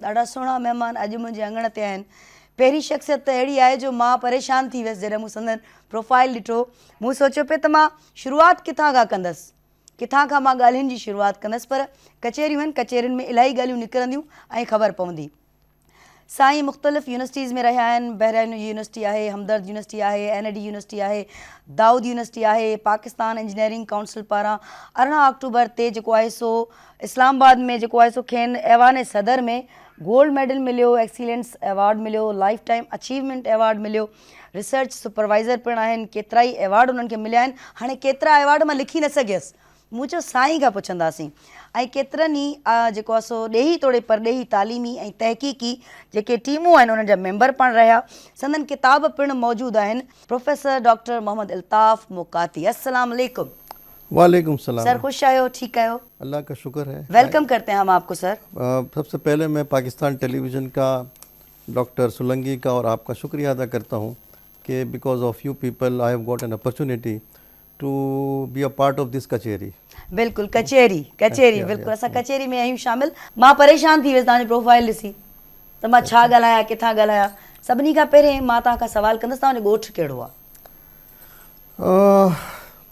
ॾाढा सुहिणा महिमान अॼु मुंहिंजे अङण ते आहिनि। पहिरीं शख़्सियत त अहिड़ी आहे जो मां परेशान थी वियसि जॾहिं मूं संदनि प्रोफाइल ॾिठो। मूं सोचियो पियो त मां शुरूआति किथां खां कंदसि, किथां खां मां ॻाल्हियुनि जी शुरूआति कंदसि, पर कचेरियूं आहिनि, कचेरियुनि में इलाही ॻाल्हियूं निकिरंदियूं ऐं ख़बर पवंदी। साईं मुख़्तलिफ़ यूनिवर्सिटीज़ में रहिया आहिनि। बहराइन यूनिवर्सिटी आहे, हमदर्द यूनिवर्सिटी आहे, NID यूनिवर्सिटी आहे, दाऊद यूनिवर्सिटी आहे। पाकिस्तान इंजीनियरिंग काउंसिल पारां 18 अक्टूबर ते जेको आहे सो इस्लामाबाद में जेको आहे सो खेनि ऐवान सदर में गोल्ड मेडल मिलियो, एक्सीलेंस अवार्ड मिलियो, लाइफ टाइम अचीवमेंट अवार्ड मिलियो। रिसर्च सुपरवाइज़र पिणु आहिनि। केतिरा ई अवार्ड उन्हनि खे मिलिया आहिनि। हाणे केतिरा अवार्ड मां लिखी न सघियसि, मूं चयो साईं खां पुछंदासीं। ऐं केतिरनि ई जेको आहे सो ॾेही तोड़े परॾेही तालीमी ऐं तहक़ीक़ी जेके टीमूं आहिनि उन्हनि जा मेंबर पाण रहिया। संदन किताब पिणु मौजूदु आहिनि। प्रोफेसर डॉक्टर मोहम्मद इल्ताफ़ मुकाती, अस्सलाम वालेकुम। वालेकुम सलाम सर, खुश आयो, ठीक आयो? अल्लाह का शुक्र है। वेलकम करते हैं हम आपको सर। सबसे पहले मैं पाकिस्तान टेलीविज़न का, डॉक्टर सुलंगी का और आपका शुक्रिया अदा करता हूँ कि because of you people I have got an opportunity to be a part of this कचेरी। बिल्कुलु कचेरी बिल्कुलु असां कचेरी में आहियूं शामिल। मां परेशान थी वियसि तव्हांजी प्रोफाइल ॾिसी त मां छा ॻाल्हायां, किथां ॻाल्हायां। सभिनी खां पहिरें मां तव्हां खां सवाल कंदसि, तव्हांजो ॻोठु कहिड़ो आहे?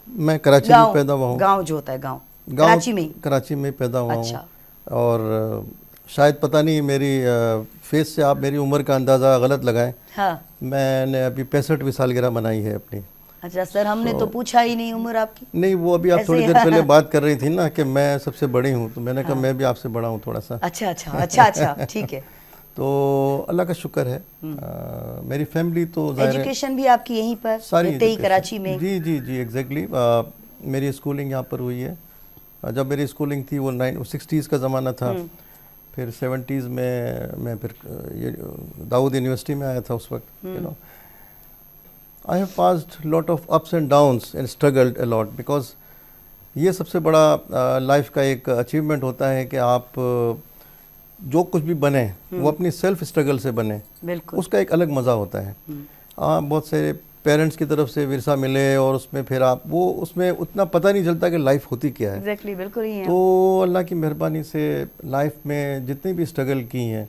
मैं कराची में पैदा हुआ हूँ। गाँव जो होता है, गाँव कराची में? कराची में पैदा हुआ हूँ। अच्छा। और शायद पता नहीं मेरी फेस से आप मेरी उम्र का अंदाज़ा गलत लगाएं। हाँ, मैंने अभी 65वीं सालगिरह मनाई है अपनी। अच्छा सर, हमने तो पूछा ही नहीं उम्र आपकी। नहीं, वो अभी आप थोड़ी देर पहले बात कर रही थी ना कि मैं सबसे बड़ी हूँ, तो मैंने कहा मैं भी आपसे बड़ा हूँ थोड़ा सा। अच्छा, ठीक है। तो अल्लाह का शुक्र है। मेरी फैमिली तो एजुकेशन भी आपकी यहीं पर सारी ही कराची में? जी एग्जैक्टली। मेरी स्कूलिंग यहाँ पर हुई है। जब मेरी स्कूलिंग थी वो 60s का ज़माना था। फिर 70s में मैं फिर ये दाऊद यूनिवर्सिटी में आया था उस वक्त। You know, I have passed lot of ups and downs and struggled a lot, because ये सबसे बड़ा लाइफ का एक अचीवमेंट होता है कि आप जो कुछ भी बने वो अपनी सेल्फ स्ट्रगल से बने। बिल्कुल, उसका एक अलग मज़ा होता है। बहुत सारे पेरेंट्स की तरफ से विरसा मिले और उसमें फिर आप वो उसमें उतना पता नहीं चलता कि लाइफ होती क्या है। एग्जैक्टली, बिल्कुल ही है। तो अल्लाह की मेहरबानी से लाइफ में जितनी भी स्ट्रगल की हैं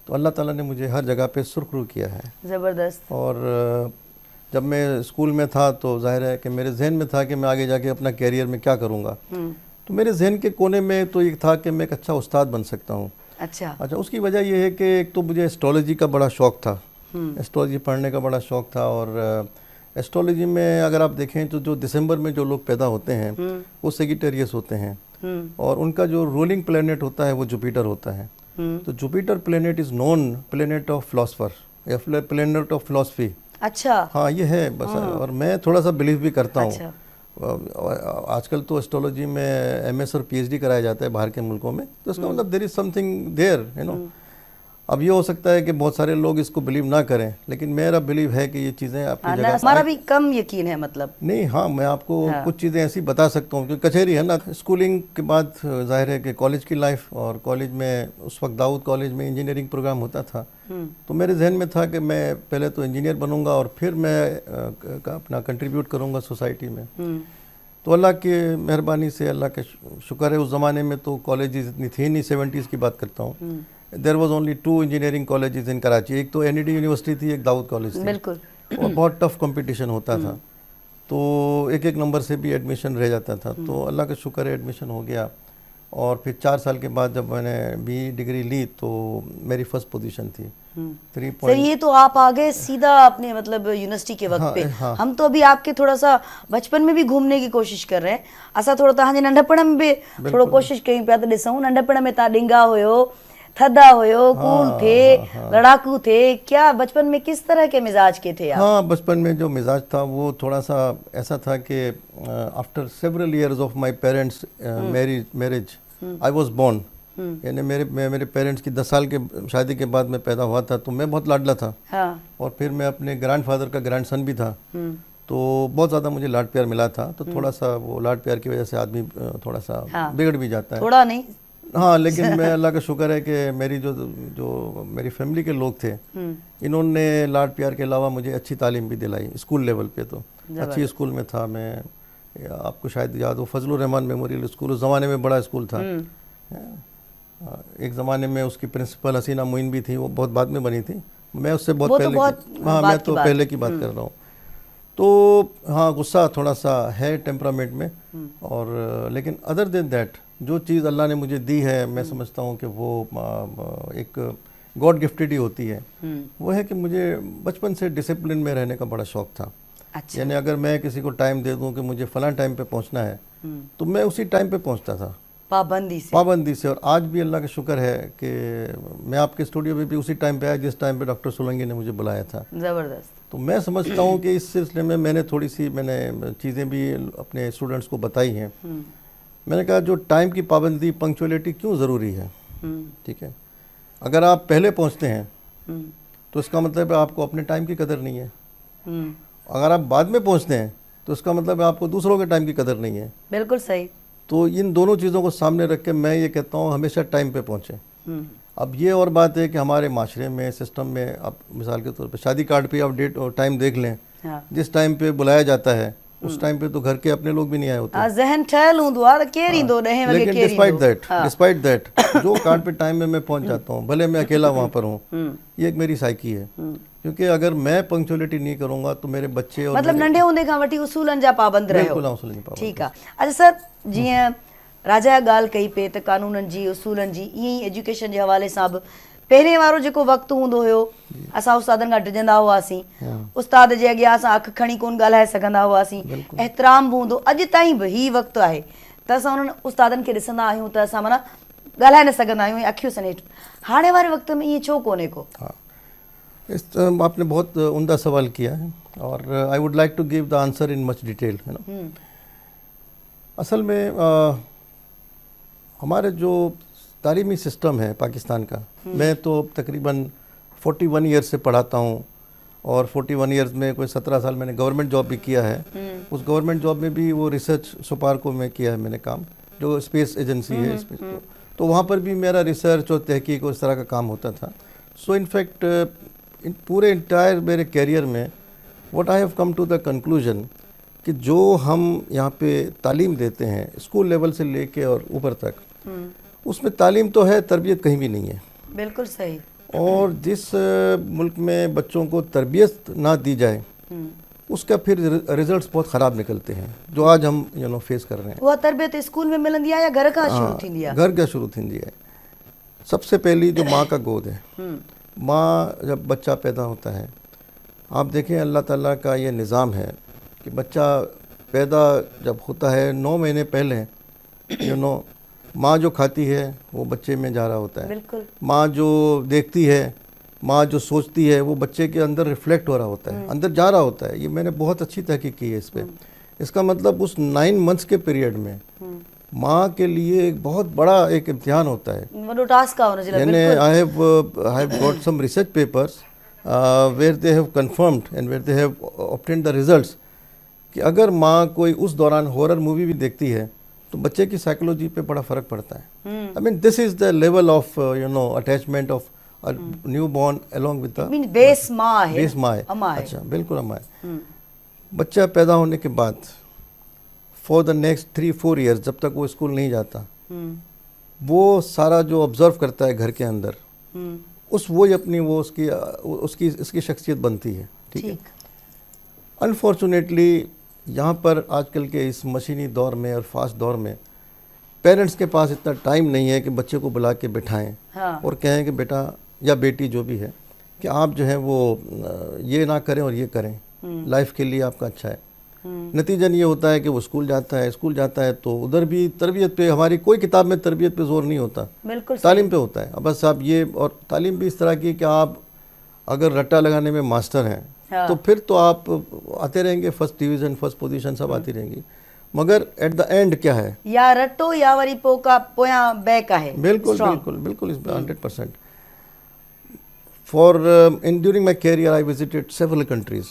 तो अल्लाह ताला ने मुझे हर जगह पे सुरखरू किया है। ज़बरदस्त। और जब मैं स्कूल में था तो जाहिर है कि मेरे जहन में था कि मैं आगे जाके अपना कैरियर में क्या करूँगा। तो मेरे जहन के कोने में तो ये था कि मैं एक अच्छा उस्ताद बन सकता हूँ। अच्छा, उसकी वजह यह है कि एक तो मुझे एस्ट्रोलॉजी का बड़ा शौक़ था। एस्ट्रोलॉजी पढ़ने का बड़ा शौक़ था। और एस्ट्रोलॉजी में अगर आप देखें तो जो दिसंबर में जो लोग पैदा होते हैं वो सेजिटेरियस होते हैं। और उनका जो रूलिंग प्लेनेट होता है वो जुपिटर होता है। तो Jupiter planet is non planet of philosopher या प्लेनेट ऑफ फिलोसफी। अच्छा, हाँ, ये है बस। और मैं थोड़ा सा बिलीव भी करता हूँ। अच्छा। आजकल तो एस्ट्रोलॉजी में MS और PhD कराया जाता है बाहर के मुल्कों में, तो उसका मतलब there is something there, you know. अब ये हो सकता है कि बहुत सारे लोग इसको बिलीव ना करें, लेकिन मेरा बिलीव है कि ये चीज़ें अपनी जगह। हमारा भी कम यकीन है, मतलब नहीं। हाँ, मैं आपको कुछ चीज़ें ऐसी बता सकता हूँ क्योंकि कचेरी है ना। स्कूलिंग के बाद जाहिर है कि कॉलेज की लाइफ, और कॉलेज में उस वक्त दाऊद कॉलेज में इंजीनियरिंग प्रोग्राम होता था। तो मेरे जहन में था कि मैं पहले तो इंजीनियर बनूंगा और फिर मैं अपना कंट्रीब्यूट करूंगा सोसाइटी में। तो अल्लाह की मेहरबानी से, अल्लाह के शुक्र है, उस ज़माने में तो कॉलेजेस इतनी थी नहीं। 70s की बात करता हूँ। There was only 2 engineering colleges in Karachi. एक तो NID यूनिवर्सिटी थी, एक दाऊद कॉलेज थी। बिल्कुल। और बहुत टफ कंपटीशन होता था, तो एक नंबर से भी एडमिशन रह जाता था। तो अल्लाह का शुक्र है एडमिशन हो गया। और फिर 4 साल के बाद जब मैंने BE डिग्री ली तो मेरी फर्स्ट पोजीशन थी 3 सर, ये तो आप आ गए सीधा अपने मतलब यूनिवर्सिटी के वक्त पे। हम तो अभी आपके थोड़ा सा बचपन में भी घूमने की कोशिश कर रहे हैं। असां थोड़ा तव्हांजे नंढपण में भी थोड़ो कोशिश कयूं पिया त ॾिसूं। नंढपण में तव्हां ॾिंगा हुयो, थदा हुयो, कूल थे, लड़ाकू थे, क्या बचपन में किस तरह के मिजाज के थे आप? हाँ, बचपन में जो मिजाज था वो थोड़ा सा ऐसा था कि after several years of my parents marriage I was born. यानी मेरे पेरेंट्स की 10 साल के शादी के बाद मैं पैदा हुआ था, तो मैं बहुत लाडला था। हाँ। और फिर मैं अपने ग्रैंडफादर का ग्रैंडसन भी था। तो बहुत ज़्यादा मुझे लाड प्यार मिला था। तो थोड़ा सा वो लाड प्यार की वजह से आदमी थोड़ा सा बिगड़ भी जाता है। थोड़ा नहीं, हाँ, लेकिन मैं अल्लाह का शुक्र है कि मेरी जो मेरी फैमिली के लोग थे, इन्होंने लाड प्यार के अलावा मुझे अच्छी तालीम भी दिलाई स्कूल लेवल पे। तो अच्छी स्कूल में था मैं। आपको शायद याद हो, फजलुर रहमान मेमोरियल स्कूल उस ज़माने में बड़ा स्कूल था। एक ज़माने में उसकी प्रिंसिपल हसीना मोइन भी थी, वो बहुत बाद में बनी थी, मैं उससे बहुत वो तो पहले बहुत हाँ, बाद मैं की तो बात पहले की बात कर रहा हूँ। तो हाँ, गुस्सा थोड़ा सा है टेम्परामेंट में, और लेकिन अदर देन दैट जो चीज़ अल्लाह ने मुझे दी है, मैं समझता हूँ कि वो एक गॉड गिफ्टेड ही होती है। वो है कि मुझे बचपन से डिसिप्लिन में रहने का बड़ा शौक था। अच्छा। यानी अगर मैं किसी को टाइम दे दूं कि मुझे फलां टाइम पे पहुंचना है, तो मैं उसी टाइम पे पहुंचता था, पाबंदी से। और आज भी अल्लाह का शुक्र है कि मैं आपके स्टूडियो में भी उसी टाइम पे आया जिस टाइम पे डॉक्टर सोलंकी ने मुझे बुलाया था। ज़बरदस्त। तो मैं समझता हूँ कि इस सिलसिले में मैंने चीज़ें भी अपने स्टूडेंट्स को बताई हैं। मैंने कहा जो टाइम की पाबंदी, पंक्चुअलिटी क्यों ज़रूरी है, ठीक है। अगर आप पहले पहुँचते हैं तो इसका मतलब है आपको अपने टाइम की कदर नहीं है। अगर आप बाद में पहुँचते हैं तो इसका मतलब है आपको दूसरों के टाइम की कदर नहीं है। बिल्कुल सही। तो इन दोनों चीज़ों को सामने रख के मैं ये कहता हूँ हमेशा टाइम पे पहुँचें। अब ये और बात है कि हमारे माशरे में, सिस्टम में, अब मिसाल के तौर पे शादी कार्ड पे आप डेट और टाइम देख लें, हाँ। जिस टाइम पे बुलाया जाता है उस टाइम पे तो घर के अपने लोग भी नहीं आए होते। ज़हन ठहल हूंदो आहे त केरु ईंदो 10 वगे लेकिन केरु ईंदो। डिस्पाइट दैट जो कार्ड पे टाइम में मैं पहुंच जाता हूँ, भले मैं अकेला वहाँ पर हूँ, ये एक मेरी साइकी है। क्योंकि अगर मैं पंक्चुअलिटी नहीं करूँगा तो मेरे बच्चे और मतलब नंढे हूंदे खां वठी उसूलनि जा पाबंद रहियो। बिल्कुल उसूलनि जा पाबंद। ठीकु आहे। अच्छा सर, जीअं राजा ॻाल्हि कई पे त कानूननि जी, उसूलनि जी, ईअं ई एजुकेशन जे हवाले सां बि पहिरें वारो जेको वक़्तु हूंदो हुयो, असां उस्तादनि खां डिॼंदा हुआसीं, उस्ताद जे अॻियां असां अखि खणी कोन ॻाल्हाए सघंदा हुआसीं, एतिराम बि हूंदो। अॼु ताईं बि हीउ वक़्तु आहे त असां उन्हनि उस्तादनि खे ॾिसंदा आहियूं त असां माना ॻाल्हाए न सघंदा आहियूं, अखियूं सनेट। हाणे वारे वक़्त में ईअं छो कोन्हे को? हाँ, आपने बहुत उम्दा सवाल किया है और I would like to give the answer in much detail, है ना। असल में हमारे जो तालीमी सिस्टम है पाकिस्तान का, मैं तो तकरीबन 41 ईयर्स से पढ़ाता हूँ और 41 ईयर्स में कोई 17 साल मैंने गवर्नमेंट जॉब भी किया है। उस गवर्नमेंट जॉब में भी वो रिसर्च सुपारको में किया है मैंने काम, जो स्पेस एजेंसी है स्पेस तो वहाँ पर भी मेरा रिसर्च और तहकीक और इस तरह का काम होता था। सो इनफैक्ट पूरे इंटायर मेरे कैरियर में what I have come to the conclusion कि जो हम यहाँ पे तालीम देते हैं स्कूल लेवल से लेके और ऊपर तक, उसमें तालीम तो है, तरबियत कहीं भी नहीं है। बिल्कुल सही। और जिस मुल्क में बच्चों को तरबियत ना दी जाए उसका फिर रिजल्ट्स बहुत ख़राब निकलते हैं, जो आज हम फेस कर रहे हैं। वो तरबियत स्कूल में मिलंदी आहे या घर खां शुरू थींदी आहे? घर का शुरू थींदी है। सबसे पहली जो माँ का गोद है, माँ जब बच्चा पैदा होता है, आप देखें अल्लाह ताला का ये निज़ाम है कि बच्चा पैदा जब होता है 9 महीने पहले माँ जो खाती है वो बच्चे में जा रहा होता है। बिल्कुल। माँ जो देखती है, माँ जो सोचती है, वो बच्चे के अंदर रिफ्लेक्ट हो रहा होता है, अंदर जा रहा होता है। ये मैंने बहुत अच्छी तहकीक की है इस पर। इसका मतलब उस 9 मंथ्स के पीरियड में माँ के लिए एक बहुत बड़ा एक इम्तिहान होता है। यानी I have got some research papers where they have confirmed and where they have obtained the results कि अगर माँ कोई उस दौरान हॉरर मूवी भी देखती है तो बच्चे की साइकोलॉजी पे बड़ा फ़र्क पड़ता है। I mean this is the level of attachment of new born along with the base माँ है। बेस माँ है। अच्छा, बिल्कुल अम्मा है। बच्चा पैदा होने के बाद फॉर द नेक्स्ट 3-4 ईयर्स जब तक वो स्कूल नहीं जाता, वो सारा जो ऑब्जर्व करता है घर के अंदर, वही अपनी उसकी शख्सियत बनती है। ठीक है। अनफॉर्चुनेटली यहाँ पर आजकल के इस मशीनी दौर में और फास्ट दौर में पेरेंट्स के पास इतना टाइम नहीं है कि बच्चे को बुला के बिठाएं और कहें कि बेटा या बेटी जो भी है कि आप जो है वो ये ना करें और ये करें, लाइफ के लिए आपका अच्छा है। नतीजन ये होता है कि वो स्कूल जाता है तो उधर भी तरबियत पे, हमारी कोई किताब में तरबियत पे जोर नहीं होता, तालीम पे होता है। अब बस आप ये, और तालीम भी इस तरह की कि आप अगर रट्टा लगाने में मास्टर हैं तो फिर तो आप आते रहेंगे, फर्स्ट डिवीज़न, फर्स्ट पोजीशन सब आती रहेंगी, मगर एट द एंड क्या है, या रटो या वरी पोयां बैक है। बिल्कुल 100%। For in during my career I visited several countries.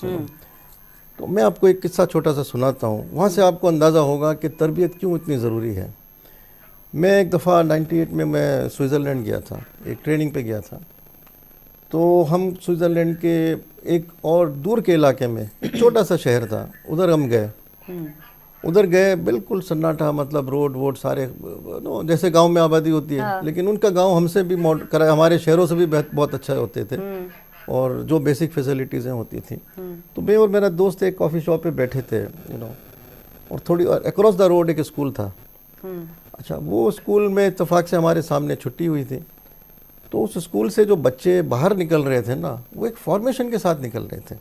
तो मैं आपको एक किस्सा छोटा सा सुनाता हूँ, वहाँ से आपको अंदाज़ा होगा कि तरबियत क्यों इतनी ज़रूरी है। मैं एक दफ़ा 98 में मैं स्विट्ज़रलैंड गया था, एक ट्रेनिंग पे गया था। तो हम स्विट्ज़रलैंड के एक और दूर के इलाके में एक छोटा सा शहर था, उधर हम गए उधर गए, बिल्कुल सन्नाटा, मतलब रोड वोड सारे नो जैसे गांव में आबादी होती है, लेकिन उनका गांव हमसे भी हमारे शहरों से भी बहुत अच्छा होते थे, और जो बेसिक फैसिलिटीज़ होती थी। तो मैं और मेरा दोस्त एक कॉफ़ी शॉप पे बैठे थे, और थोड़ी अक्रॉस द रोड एक स्कूल था। अच्छा, वो स्कूल में इत्तेफाक से हमारे सामने छुट्टी हुई थी, तो उस स्कूल से जो बच्चे बाहर निकल रहे थे ना, वो एक फॉर्मेशन के साथ निकल रहे थे।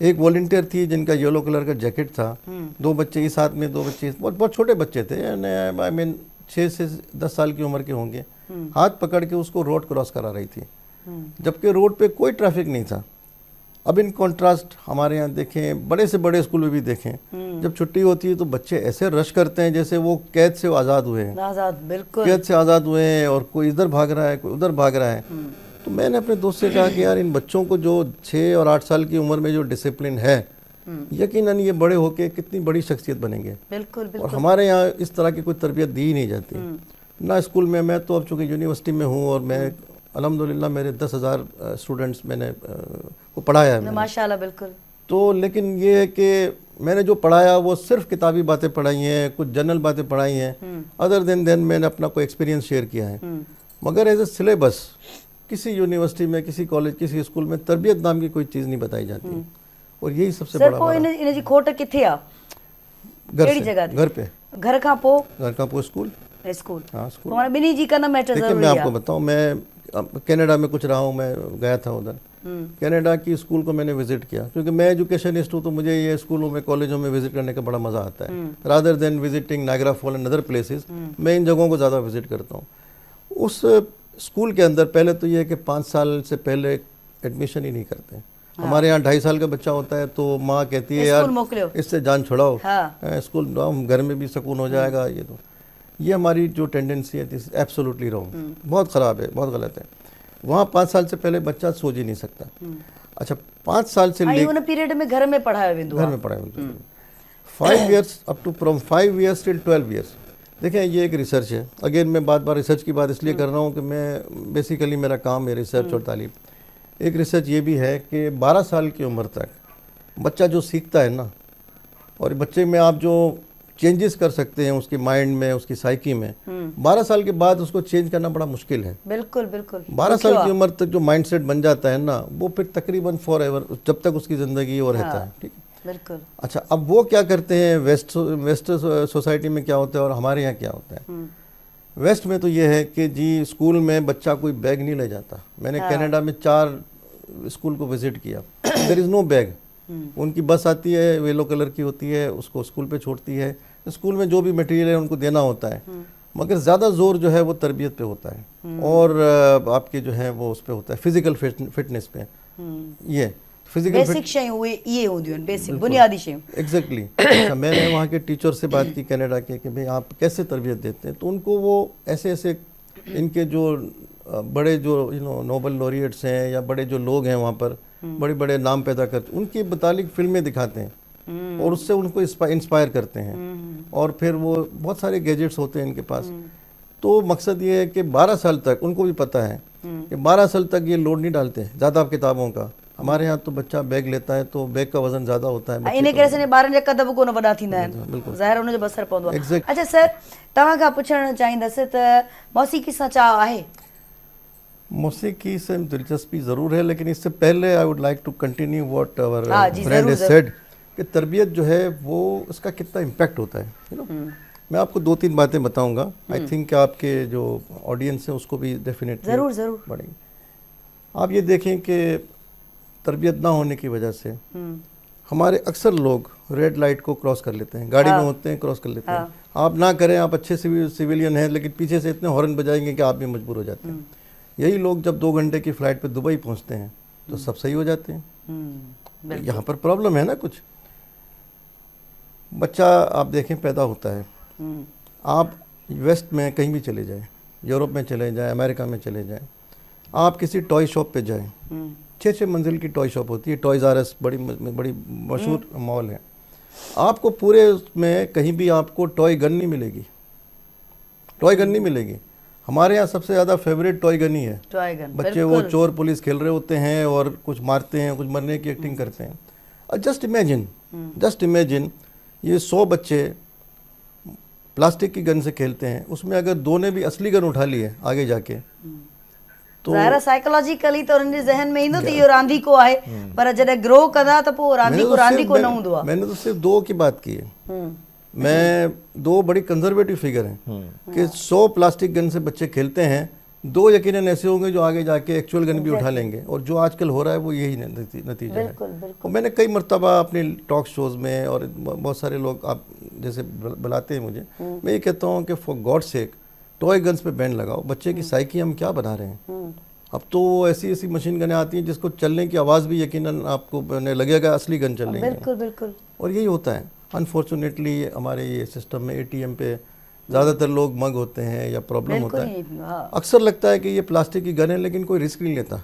एक वॉलंटियर थी जिनका येलो कलर का जैकेट था, 2 बच्चे इस हाथ में, 2 बच्चे बहुत छोटे बच्चे थे, आई मीन 6 से 10 साल की उम्र के होंगे, हाथ पकड़ के उसको रोड क्रॉस करा रही थी, जबकि रोड पे कोई ट्रैफिक नहीं था। अब इन कॉन्ट्रास्ट हमारे यहाँ देखें, बड़े से बड़े स्कूल में भी देखें, जब छुट्टी होती है तो बच्चे ऐसे रश करते हैं जैसे वो कैद से आज़ाद हुए हैं, आज़ाद, बिल्कुल कैद से आज़ाद हुए हैं, और कोई इधर भाग रहा है, कोई उधर भाग रहा है। तो मैंने अपने दोस्त से कहा कि यार, इन बच्चों को जो 6 और 8 साल की उम्र में जो डिसिप्लिन है, यकीनन ये बड़े होके कितनी बड़ी शख्सियत बनेंगे। बिल्कुल, बिल्कुल। और हमारे यहाँ इस तरह की कोई तरबियत दी ही नहीं जाती ना स्कूल में। मैं तो अब चूँकि यूनिवर्सिटी में हूँ, और मैं अल्हम्दुलिल्लाह मेरे 10,000 स्टूडेंट्स मैंने को पढ़ाया है, माशाल्लाह, बिल्कुल। तो लेकिन ये है कि मैंने जो पढ़ाया वो सिर्फ किताबी बातें पढ़ाई हैं, कुछ जनरल बातें पढ़ाई हैं, अदर देन मैंने अपना कोई एक्सपीरियंस शेयर किया है। मगर एज ए सिलेबस किसी यूनिवर्सिटी में, किसी कॉलेज, किसी स्कूल में तरबियत नाम की कोई चीज़ नहीं बताई जाती, और यही सबसे बड़ा इन जी खोट किथे आ? घर पे, घर का पो स्कूल। हाँ, स्कूल। तो बिनी जी का ना मैटर देखिए, मैं आपको बताऊं, मैं कनाडा में कुछ रहा हूँ, मैं गया था उधर, कनाडा की स्कूल को मैंने विजिट किया, क्योंकि मैं एजुकेशनिस्ट हूँ, तो मुझे ये स्कूलों में, कॉलेजों में विजिट करने का बड़ा मज़ा आता है। Rather than visiting Niagara fall and other places, मैं इन जगहों को ज़्यादा विजिट करता हूँ। उस स्कूल के अंदर पहले तो ये है कि 5 साल से पहले एडमिशन ही नहीं करते। हमारे यहाँ 2.5 साल का बच्चा होता है तो माँ कहती है यार इससे जान छुड़ाओ, स्कूल घर में भी सुकून हो जाएगा। ये हमारी जो टेंडेंसी है, दिस एब्सोल्युटली रॉन्ग, बहुत ख़राब है, बहुत गलत है। वहाँ 5 साल से पहले बच्चा सोच ही नहीं सकता। अच्छा, 5 साल से पीरियड में घर में पढ़ाया, घर में पढ़ाया 5 years up to from 5 years till 12 years. देखें, ये एक रिसर्च है। अगेन मैं बार रिसर्च की बात इसलिए कर रहा हूँ कि मैं बेसिकली मेरा काम है रिसर्च और तालीम। एक रिसर्च ये भी है कि 12 साल की उम्र तक बच्चा जो सीखता है ना, और बच्चे में आप जो चेंजेस कर सकते हैं उसके माइंड में, उसकी साइकी में, 12 साल के बाद उसको चेंज करना बड़ा मुश्किल है। बिल्कुल, बिल्कुल। 12 साल की उम्र तक जो माइंडसेट बन जाता है ना, वो फिर तकरीबन फॉर एवर, जब तक उसकी ज़िंदगी और रहता है। ठीक है, बिल्कुल। अच्छा, अब वो क्या करते हैं, वेस्ट सोसाइटी में क्या होता है और हमारे यहाँ क्या होता है। वेस्ट में तो ये है कि जी स्कूल में बच्चा कोई बैग नहीं ले जाता। मैंने कनाडा में 4 स्कूल को विजिट किया, देयर इज़ नो बैग। उनकी बस आती है, येलो कलर की होती है, उसको स्कूल पे छोड़ती है, स्कूल में जो भी मटेरियल है उनको देना होता है, मगर ज़्यादा जोर जो है वो तरबियत पे होता है, और आपके जो है वो उस पे होता है फिजिकल फिटनेस पे। ये फिजिकल बेसिक शयूं ये होंदियूं, बेसिक बुनियादी शयूं। एग्जैक्टली। अच्छा, मैंने वहाँ के टीचर से बात की कनाडा के कि भाई आप कैसे तरबियत देते हैं, तो उनको वो ऐसे ऐसे इनके जो बड़े जो नोबल लॉरिएट्स हैं या बड़े जो लोग हैं वहाँ पर, बड़े बड़े नाम पैदा करते, उनकी मुतालिक फिल्में दिखाते हैं और उससे उनको इंस्पायर करते हैं, और फिर वो बहुत सारे गैजेट्स होते हैं इनके पास। तो मकसद ये है कि 12 साल तक उनको भी पता है कि 12 साल तक ये लोड नहीं डालते हैं ज़्यादा किताबों का। हमारे यहाँ तो बच्चा बैग लेता है तो बैग का वजन ज़्यादा होता है, इन करे से ॿारनि जा कदब कोन वॾा थींदा आहिनि, ज़ाहिर उन जो बसर पवंदो आहे। अच्छा सर, तव्हां खां पुछणु चाहींदसि त मौसीक़ी सां चाह आहे? मौसीक़ी से दिलचस्पी ज़रूर है, लेकिन इससे पहले I would like to continue what our friend has said कि तरबियत जो है वो उसका कितना इम्पैक्ट होता है। मैं आपको 2-3 बातें बताऊंगा, आई थिंक आपके जो ऑडियंस है उसको भी डेफिनेटली ज़रूर बढ़ेंगे। आप ये देखें कि तरबियत ना होने की वजह से हमारे अक्सर लोग रेड लाइट को क्रॉस कर लेते हैं, गाड़ी में होते हैं क्रॉस कर लेते हैं। आप ना करें, आप अच्छे सिविलियन हैं, लेकिन पीछे से इतने हॉर्न बजाएंगे कि आप भी मजबूर हो जाते हैं। यही लोग जब 2 घंटे की फ़्लाइट पे दुबई पहुंचते हैं तो सब सही हो जाते हैं। यहाँ पर प्रॉब्लम है ना कुछ। बच्चा आप देखें पैदा होता है, आप वेस्ट में कहीं भी चले जाएं, यूरोप में चले जाएं, अमेरिका में चले जाएं, आप किसी टॉय शॉप पे जाएं, 6-6 मंजिल की टॉय शॉप होती है, टॉयज़ आर अस बड़ी मशहूर मॉल है। आपको पूरे उसमें कहीं भी आपको टॉय गन नहीं मिलेगी, टॉय गन नहीं मिलेगी। हमारे यहाँ सबसे ज़्यादा फेवरेट टॉय गन ही है। टॉय गन, बच्चे वो चोर पुलिस खेल रहे होते हैं और कुछ मारते हैं, कुछ मरने की एक्टिंग करते हैं। और जस्ट इमेजिन ये 100 बच्चे प्लास्टिक की गन से खेलते हैं, उसमें अगर दो ने भी असली गन उठा ली है आगे जाके तो ज़ाहिर साइकोलॉजिकली तो उन्हनि जे ज़हन में ईंदो त इहो रांदीको आहे, पर जॾहिं ग्रो कंदा त पोइ रांदीको न हूंदो आहे। मैंने तो सिर्फ दो की बात की है। मैं दो बड़ी कंजर्वेटिव फिगर हैं कि 100 प्लास्टिक गन से बच्चे खेलते हैं, 2 यकीनन ऐसे होंगे जो आगे जाके एक्चुअल गन भी उठा लेंगे, और जो आजकल हो रहा है वो यही नतीजा है। और मैंने कई मरतबा अपने टॉक शोज़ में, और बहुत सारे लोग आप जैसे बुलाते हैं मुझे, मैं ये कहता हूँ कि for God sake toy guns पे बैन लगाओ। बच्चे की साइकी हम क्या बना रहे हैं? अब तो ऐसी ऐसी मशीन गनें आती हैं जिसको चलने की आवाज़ भी यकीनन आपको लगेगा असली गन चल रही है। बिल्कुल बिल्कुल। और यही होता है अनफॉर्चुनेटली हमारे ये सिस्टम में। एटीएम पे ज़्यादातर लोग मग होते हैं या प्रॉब्लम होता है। अक्सर लगता है कि ये प्लास्टिक की गन है, लेकिन कोई रिस्क नहीं लेता,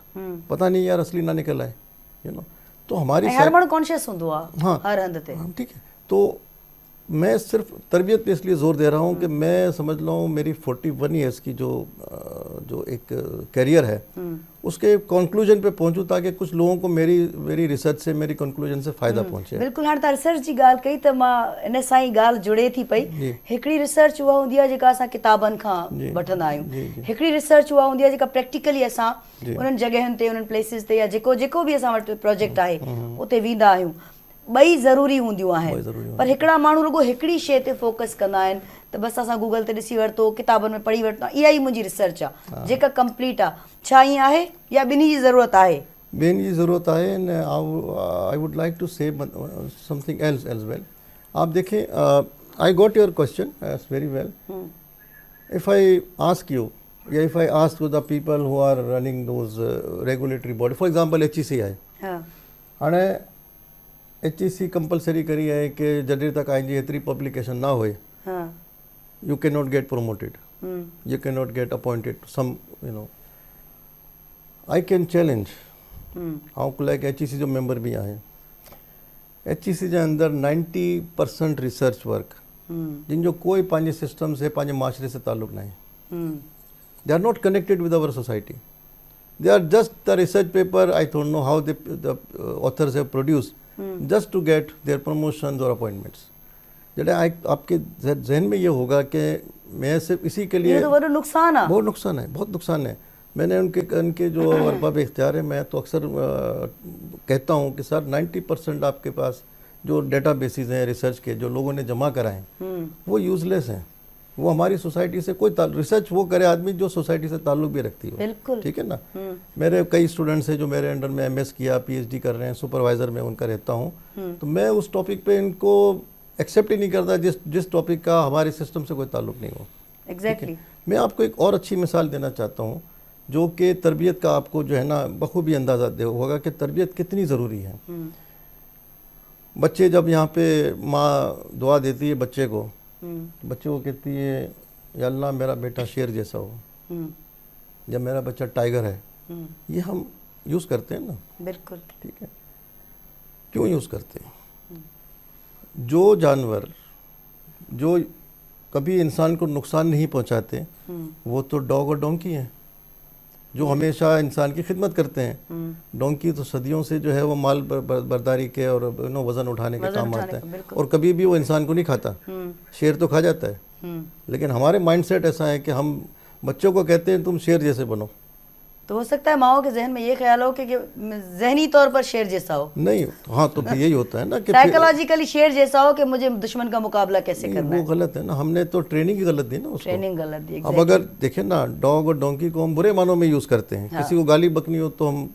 पता नहीं यार असली ना निकल आए, तो हमारी हर माण्हू कॉन्शियस हूंदो आहे। हाँ, हर हंध ते। ठीक है। तो मैं सिर्फ तरबियत पे इसलिए ज़ोर दे रहा हूँ कि मैं समझ लो मेरी 41 ईयर्स की जो एक कैरियर है उसके कंक्लूजन पे पहुंचूं, ताकि कुछ लोगों को मेरी रिसर्च से, मेरी कंक्लूजन से फ़ाइदा पहुंचे। बिल्कुल। हाणे तव्हां रिसर्च जी ॻाल्हि कई त मां इन सां ई ॻाल्हि जुड़े थी पई। हिकिड़ी रिसर्च उहा हूंदी आहे जेका असां किताबनि खां वठंदा आहियूं, हिकिड़ी रिसर्च उहा हूंदी आहे जेका प्रैक्टिकली असां उन्हनि जॻहियुनि ते, उन्हनि प्लेसिस ते, या जेको बि असां वटि प्रोजेक्ट आहे उते वेंदा आहियूं। ॿई ज़रूरी हूंदियूं आहिनि, पर हिकिड़ा माण्हू रुॻो हिकिड़ी शइ ते फोकस कंदा आहिनि त बसि असां गूगल ते ॾिसी वरितो, किताबनि में पढ़ी वरितो, इहा ई मुंहिंजी रिसर्च आहे जेका कंप्लीट आहे। छा ईअं आहे या ॿिन्ही जी ज़रूरत आहे? ॿिन्ही जी ज़रूरत आहे। And I would like to say something else as well. आप देखें, I got your question very well. If I ask you, या if I ask to the people who are running those regulatory body, for example HEC आहे, हाणे HEC compulsory करी है कि जॾहिं तक आई जी एतिरी पब्लिकेशन ना होए, you can not get promoted, you can not get appointed to some, I can challenge. ऐं लाइक HEC जो मेंबर भी आहे, HEC जे अंदर 90% रिसर्च वर्क जिन जो कोई पंहिंजे सिस्टम से, पंहिंजे माशरे से ताल्लुक़ नहीं, they are not connected with our society, they are just the research paper. I don't know how the authors have produced just to get their promotions or appointments। जब आपके जहन में ये होगा कि मैं सिर्फ इसी के लिए, ये तो बड़ा नुकसान है, बहुत नुकसान है, बहुत नुकसान है। मैंने उनके जो अरबाब इख्तियार है, मैं तो अक्सर कहता हूँ कि सर 90% आपके पास जो डेटा बेसिस हैं रिसर्च के, जो लोगों ने जमा कराएं, वो यूजलेस हैं। वो हमारी सोसाइटी से कोई रिसर्च वो करे आदमी जो सोसाइटी से ताल्लुक भी रखती हो। बिल्कुल, ठीक है ना। मेरे कई स्टूडेंट्स हैं जो मेरे अंडर में MS किया, PhD कर रहे हैं, सुपरवाइज़र में उनका रहता हूँ, तो मैं उस टॉपिक पे इनको एक्सेप्ट ही नहीं करता जिस टॉपिक का हमारे सिस्टम से कोई ताल्लुक नहीं हो। एग्जैक्टली। मैं आपको एक और अच्छी मिसाल देना चाहता हूँ जो कि तरबियत का आपको जो है ना बखूबी अंदाज़ा दे होगा कि तरबियत कितनी ज़रूरी है। बच्चे जब यहाँ पे माँ दुआ देती है बच्चे को, बच्चे को कहती है या अल्लाह मेरा बेटा शेर जैसा हो, या मेरा बच्चा टाइगर है, ये हम यूज़ करते हैं ना। बिल्कुल। ठीक है, क्यों यूज़ करते हैं? जो जानवर जो कभी इंसान को नुकसान नहीं पहुंचाते वो तो डॉग और डोंकी हैं, जो हमेशा इंसान की खिदमत करते हैं। डोंकी तो सदियों से जो है वो माल बर्दारी के और वज़न उठाने के काम आता है, और कभी भी वो इंसान को नहीं खाता। शेर तो खा जाता है, लेकिन हमारे माइंडसेट ऐसा है कि हम बच्चों को कहते हैं तुम शेर जैसे बनो। तो हो सकता है माओ के जहन में ये ख्याल हो कि जहनी तौर पर शेर जैसा हो। नहीं, हाँ, तो यही होता है ना कि साइकोलॉजिकली शेर जैसा हो कि मुझे दुश्मन का मुकाबला कैसे करना है। वो गलत है ना, हमने तो ट्रेनिंग ही गलत दी ना उसको। ट्रेनिंग गलत दी। अब अगर देखें ना, डॉग और डोंकी को हम बुरे मानों में यूज़ करते हैं। किसी को गाली बकनी हो तो हम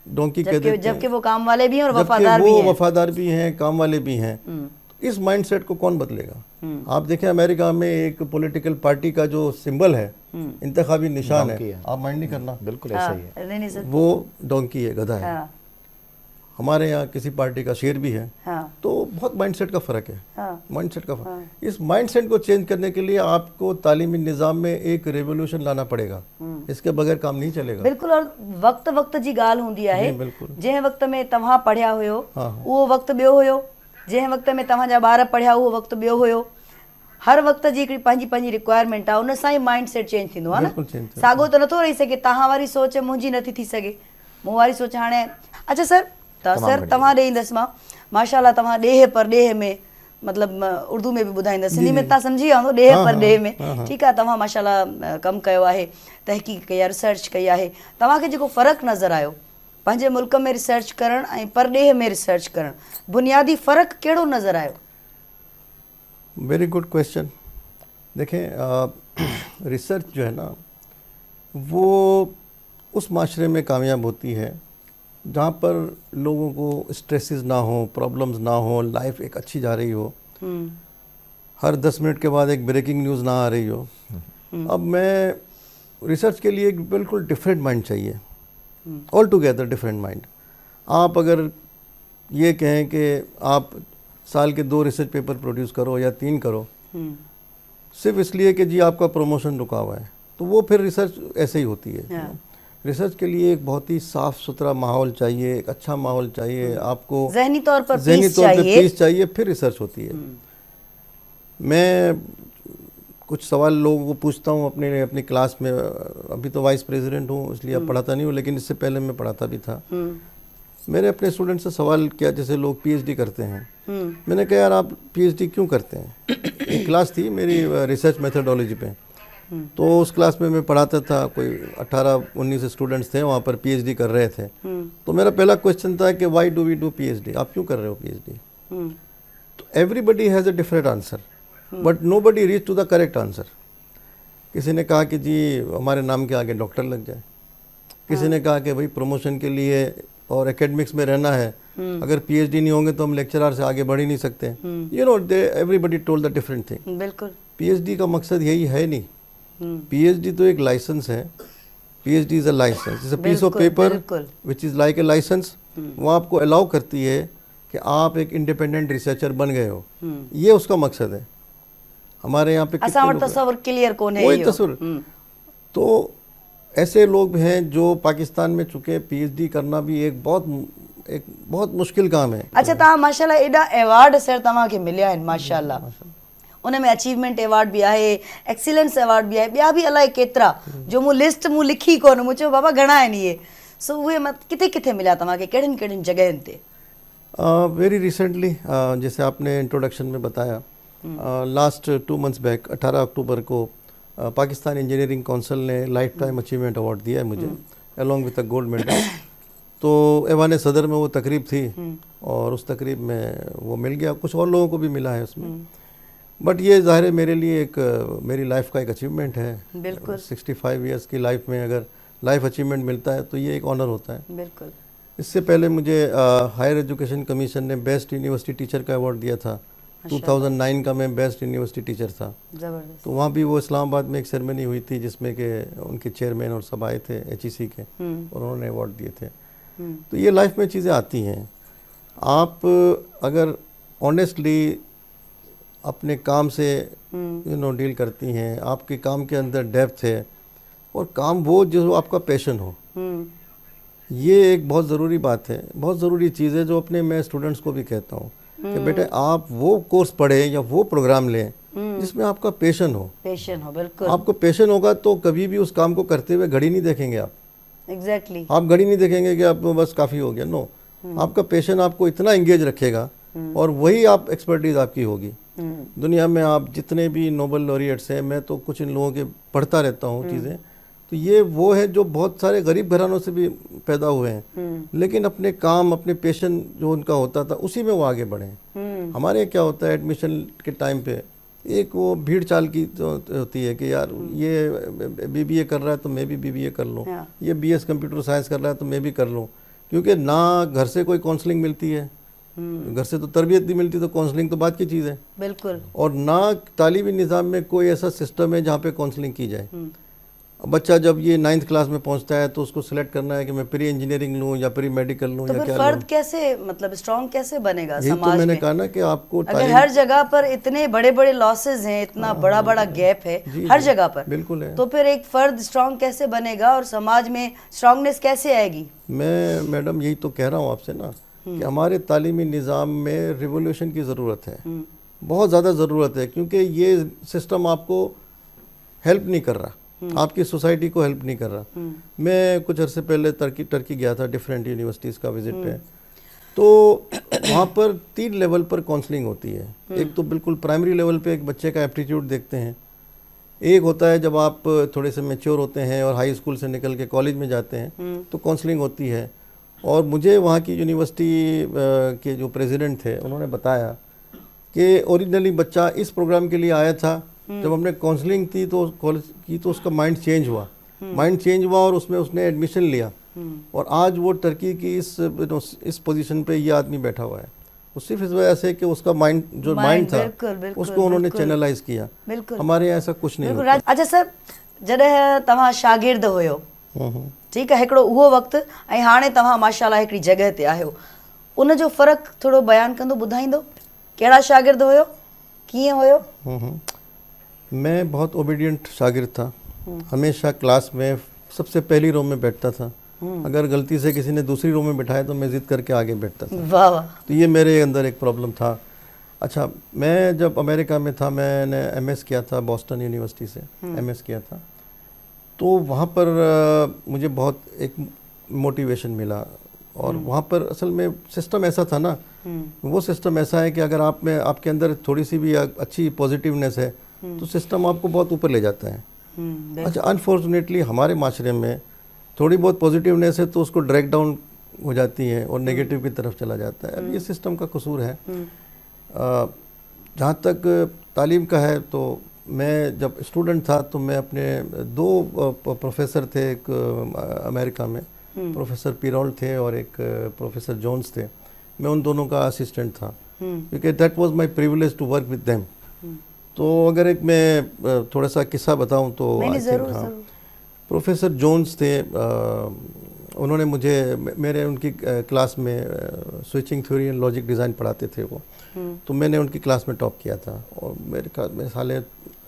डोंकी कह देते हैं, जबकि वो काम वाले भी हैं और वफादार भी हैं। वो वफादार भी हैं, काम वाले भी हैं। इस माइंडसेट को कौन बदलेगा? आप देखें अमेरिका में एक पॉलिटिकल पार्टी का जो सिंबल है, इंतखाबी निशान है, आप माइंड नहीं करना, बिल्कुल ऐसा ही है, नहीं, वो डोंकी है, गधा है। हमारे यहाँ किसी पार्टी का शेर भी है। तो बहुत माइंडसेट का फ़र्क है, माइंडसेट का फ़र्क। इस माइंडसेट को चेंज करने के लिए आपको तालीमी निज़ाम में एक रेवोल्यूशन लाना पड़ेगा, इसके बगैर काम नहीं चलेगा। बिल्कुल। और वक्त वक्त जी ॻाल्हि हूंदी आहे। जंहिं वक्त में तव्हां पढ़िया हुयो उहो वक्त ॿियो हुयो, जंहिं वक्त में तव्हांजा ॿार पढ़िया उहो वक्त ॿियो हुयो। हर वक्त जी हिकिड़ी पंहिंजी रिक्वायरमेंट आहे, उन सां ई माइंड सेट चेंज थींदो आहे न। साॻियो त नथो रही सघे, तव्हां वारी सोच मुंहिंजी नथी थी सघे, मूं वारी सोच हाणे। अच्छा सर, तव्हां ॾे ईंदसि मां, माशाल्लाह तव्हां ॾेह पर ॾेह में मतलब उर्दू में भी ॿुधाईंदा, सिंधी में तव्हां सम्झी विया हूंदो ॾेह पर ॾेह में। ठीकु आहे, तव्हां माशाल्लाह कमु कयो आहे, तहक़ीक़ कई आहे, रिसर्च कई आहे। तव्हांखे जेको फ़र्क़ु नज़र आयो पंहिंजे मुल्क में रिसर्च करणु ऐं परॾेह में रिसर्च करणु, बुनियादी फ़र्क़ु कहिड़ो नज़र आयो? Very good question. देखें, रिसर्च जो है ना वो उस माशरे में कामयाब होती है जहाँ पर लोगों को स्ट्रेसेस ना हो, प्रॉब्लम्स ना हो, लाइफ एक अच्छी जा रही हो, हर 10 मिनट के बाद एक ब्रेकिंग न्यूज़ ना आ रही हो। अब मैं रिसर्च के लिए एक बिल्कुल डिफरेंट माइंड चाहिए, ऑल टुगेदर डिफरेंट माइंड। आप अगर ये कहें कि आप साल के 2 रिसर्च पेपर प्रोड्यूस करो या 3 करो सिर्फ इसलिए कि जी आपका प्रमोशन रुका हुआ है, तो वो फिर रिसर्च ऐसे ही होती है। रिसर्च के लिए एक बहुत ही साफ सुथरा माहौल चाहिए, एक अच्छा माहौल चाहिए, आपको ज़हनी तौर पर पीस चाहिए, फिर रिसर्च होती है। मैं कुछ सवाल लोगों को पूछता हूँ अपनी क्लास में, अभी तो वाइस प्रेसिडेंट हूँ इसलिए अब पढ़ाता नहीं हूँ, लेकिन इससे पहले मैं पढ़ाता भी था। मैंने अपने स्टूडेंट से सवाल किया, जैसे लोग पीएचडी करते हैं, मैंने कहा यार आप पीएचडी क्यों करते हैं? एक क्लास थी मेरी रिसर्च मेथोडोलॉजी पे, तो उस क्लास में मैं पढ़ाता था, कोई 18-19 स्टूडेंट्स थे वहाँ पर पीएचडी कर रहे थे। तो मेरा पहला क्वेश्चन था कि why do we do PhD, आप क्यों कर रहे हो पीएचडी? तो everybody has a different answer but nobody reach to the correct answer. किसी ने कहा कि जी हमारे नाम के आगे डॉक्टर लग जाए, किसी ने कहा कि भाई प्रमोशन के लिए और एकेडमिक्स में रहना है, अगर पीएचडी नहीं होंगे तो हम लेक्चरर से आगे बढ़ ही नहीं सकते। You know, they everybody told the different thing. बिल्कुल, पीएचडी का मकसद यही है नहीं। पीएचडी तो एक लाइसेंस है, PhD is a license, is a piece of paper which is like a license. वो आपको अलाउ करती है कि आप एक इंडिपेंडेंट रिसर्चर बन गए हो, ये उसका मकसद है। हमारे यहाँ पे तस्वीर क्लियर कौन है, वही तस्वीर। तो ऐसे लोग हैं जो पाकिस्तान में चुके, पीएचडी करना भी एक बहुत मुश्किल काम है। अच्छा, तव्हां माशाल्लाह एॾा अवार्ड सर तव्हांखे मिलिया आहिनि माशाल्लाह, उन में अचीवमेंट अवार्ड भी आहे, एक्सीलेंस अवार्ड भी आहे, ॿिया बि अलाए केतिरा जो मूं लिस्ट मूं लिखी कोन, मूं चयो बाबा घणा आहिनि इहे। सो उहे किथे किथे मिलिया तव्हांखे, कहिड़ियुनि कहिड़ियुनि जॻहियुनि ते? वेरी रिसेंटली, जैसे आपने इंट्रोडक्शन में बताया, लास्ट 2 मंथ्स बैक 18 अक्टूबर को पाकिस्तान इंजीनियरिंग काउंसिल ने लाइफ टाइम अचीवमेंट अवार्ड दिया है मुझे, along with a gold medal. तो ऐवान सदर में वो तकरीब थी और उस तकरीब में वो मिल गया, कुछ और लोगों को भी मिला है उसमें। बट ये ज़ाहिर है मेरे लिए मेरी लाइफ का एक अचीवमेंट है। बिल्कुल, 65 ईयर्स की लाइफ में अगर लाइफ अचीवमेंट मिलता है तो ये एक ऑनर होता है। बिल्कुल। इससे पहले मुझे हायर एजुकेशन कमीशन ने बेस्ट यूनिवर्सिटी टीचर का अवार्ड दिया था। 2009 का मैं बेस्ट यूनिवर्सिटी टीचर था। जबरदस्त। तो वहाँ भी वो इस्लामाबाद में एक सेरेमनी हुई थी जिसमें कि उनके चेयरमैन और सब आए थे HEC के, और उन्होंने अवार्ड दिए थे। तो ये लाइफ में चीज़ें आती हैं। आप अगर ऑनेस्टली अपने काम से डील करती हैं, आपके काम के अंदर डेप्थ है और काम वो जो आपका पैशन हो, ये एक बहुत ज़रूरी बात है, बहुत ज़रूरी चीज़ है जो अपने मैं स्टूडेंट्स को भी कहता हूँ कि बेटे आप वो कोर्स पढ़ें या वो प्रोग्राम लें जिसमें आपका पैशन हो। बिल्कुल। आपको पैशन होगा तो कभी भी उस काम को करते हुए घड़ी नहीं देखेंगे आप। एग्जैक्टली। आप घड़ी नहीं देखेंगे कि आप बस काफ़ी हो गया, नो। आपका पैशन आपको इतना एंगेज रखेगा और वही आप एक्सपर्टीज आपकी होगी। दुनिया में आप जितने भी नोबेल लॉरिएट्स हैं, मैं तो कुछ इन लोगों के पढ़ता रहता हूँ चीज़ें, तो ये वो है जो बहुत सारे गरीब घरानों से भी पैदा हुए हैं, लेकिन अपने काम, अपने पैशन जो उनका होता था उसी में वो आगे बढ़े। हमारे क्या होता है एडमिशन के टाइम पे एक वो भीड़ चाल की तो होती है कि यार ये BBA कर रहा है तो मैं भी BBA कर लूँ, ये BS कंप्यूटर साइंस कर रहा है तो मैं भी कर लूँ, क्योंकि ना घर से कोई काउंसलिंग मिलती है, घर से तो तरबियत नहीं मिलती, तो काउंसलिंग तो बात की चीज़ है। बिल्कुल। और ना तालीमी निज़ाम में कोई ऐसा सिस्टम है जहाँ पे काउंसलिंग की जाए। बच्चा जब ये 9th क्लास में पहुंचता है तो उसको सिलेक्ट करना है कि मैं प्री इंजीनियरिंग लूँ या प्री मेडिकल लूँ, तो या फिर क्या फर्द कैसे मतलब स्ट्रॉन्ग कैसे बनेगा यही समाज तो मैंने में? कहा ना कि आपको अगर हर जगह पर इतने बड़े बड़े लॉसेज हैं, इतना बड़ा बड़ा गैप है हर जगह पर, बिल्कुल है, तो फिर एक फर्द स्ट्रॉन्ग कैसे बनेगा और समाज में स्ट्रॉन्गनेस कैसे आएगी? मैं मैडम यही तो कह रहा हूँ आपसे ना कि हमारे तालीमी निज़ाम में रिवोल्यूशन की ज़रूरत है, बहुत ज़्यादा ज़रूरत है, क्योंकि ये सिस्टम आपको हेल्प नहीं कर रहा, आपकी सोसाइटी को हेल्प नहीं कर रहा। मैं कुछ अर्से पहले टर्की गया था, डिफरेंट यूनिवर्सिटीज़ का विजिट पे, तो वहाँ पर 3 लेवल पर काउंसलिंग होती है। एक तो बिल्कुल प्राइमरी लेवल पे एक बच्चे का एप्टीट्यूड देखते हैं, एक होता है जब आप थोड़े से मैच्योर होते हैं और हाई स्कूल से निकल के कॉलेज में जाते हैं तो काउंसलिंग होती है। और मुझे वहाँ की यूनिवर्सिटी के जो प्रेसिडेंट थे उन्होंने बताया कि ओरिजिनली बच्चा इस प्रोग्राम के लिए आया था, जब हमने काउंसलिंग की तो कॉलेज की तो उसका माइंड चेंज हुआ और उसमें उसने एडमिशन लिया और आज वो टर्की की इस पोजीशन पे ये आदमी बैठा हुआ है। वो सिर्फ इस वजह से कि उसका माइंड था उसको उन्होंने चैनलाइज किया। हमारे यहाँ ऐसा कुछ नहीं होता। अच्छा सर, जॾहिं तव्हां शागिर्द हुयो, ठीकु आहे, हिकिड़ो उहो वक़्तु ऐं हाणे तव्हां माशाअल्लाह हिकिड़ी जॻह ते आहियो, उन जो फ़र्क़ु थोरो बयानु कंदो, ॿुधाईंदो? कहिड़ा शागिर्द हुयो, कीअं हुयो? मैं बहुत ओबीडियंट शागिर्द था, हमेशा क्लास में सबसे पहली रो में बैठता था। अगर गलती से किसी ने दूसरी रो में बिठाया तो मैं जिद करके आगे बैठता था। वाह वाह। तो ये मेरे अंदर एक प्रॉब्लम था। अच्छा, मैं जब अमेरिका में था, मैंने एमएस किया था, बॉस्टन यूनिवर्सिटी से एमएस किया था, तो वहाँ पर मुझे बहुत एक मोटिवेशन मिला। और वहाँ पर असल में सिस्टम ऐसा था ना, वो सिस्टम ऐसा है कि अगर आप में आपके अंदर थोड़ी सी भी अच्छी पॉजिटिवनेस है तो सिस्टम आपको बहुत ऊपर ले जाता है। अच्छा, अनफॉर्चुनेटली हमारे माशरे में थोड़ी बहुत पॉजिटिवनेस है तो उसको ड्रैग डाउन हो जाती है और नेगेटिव की तरफ चला जाता है। अब ये सिस्टम का कसूर है। जहाँ तक तालीम का है तो मैं जब स्टूडेंट था तो मैं अपने 2 प्रोफेसर थे, एक अमेरिका में प्रोफेसर पिरोल थे और एक प्रोफेसर जोन्स थे, मैं उन दोनों का असिस्टेंट था क्योंकि that was my privilege to work with them. तो अगर एक मैं थोड़ा सा किस्सा बताऊं तो प्रोफेसर जोन्स थे, उन्होंने मुझे मेरे उनकी क्लास में switching theory and logic design पढ़ाते थे वो, तो मैंने उनकी क्लास में टॉप किया था। और मेरे साले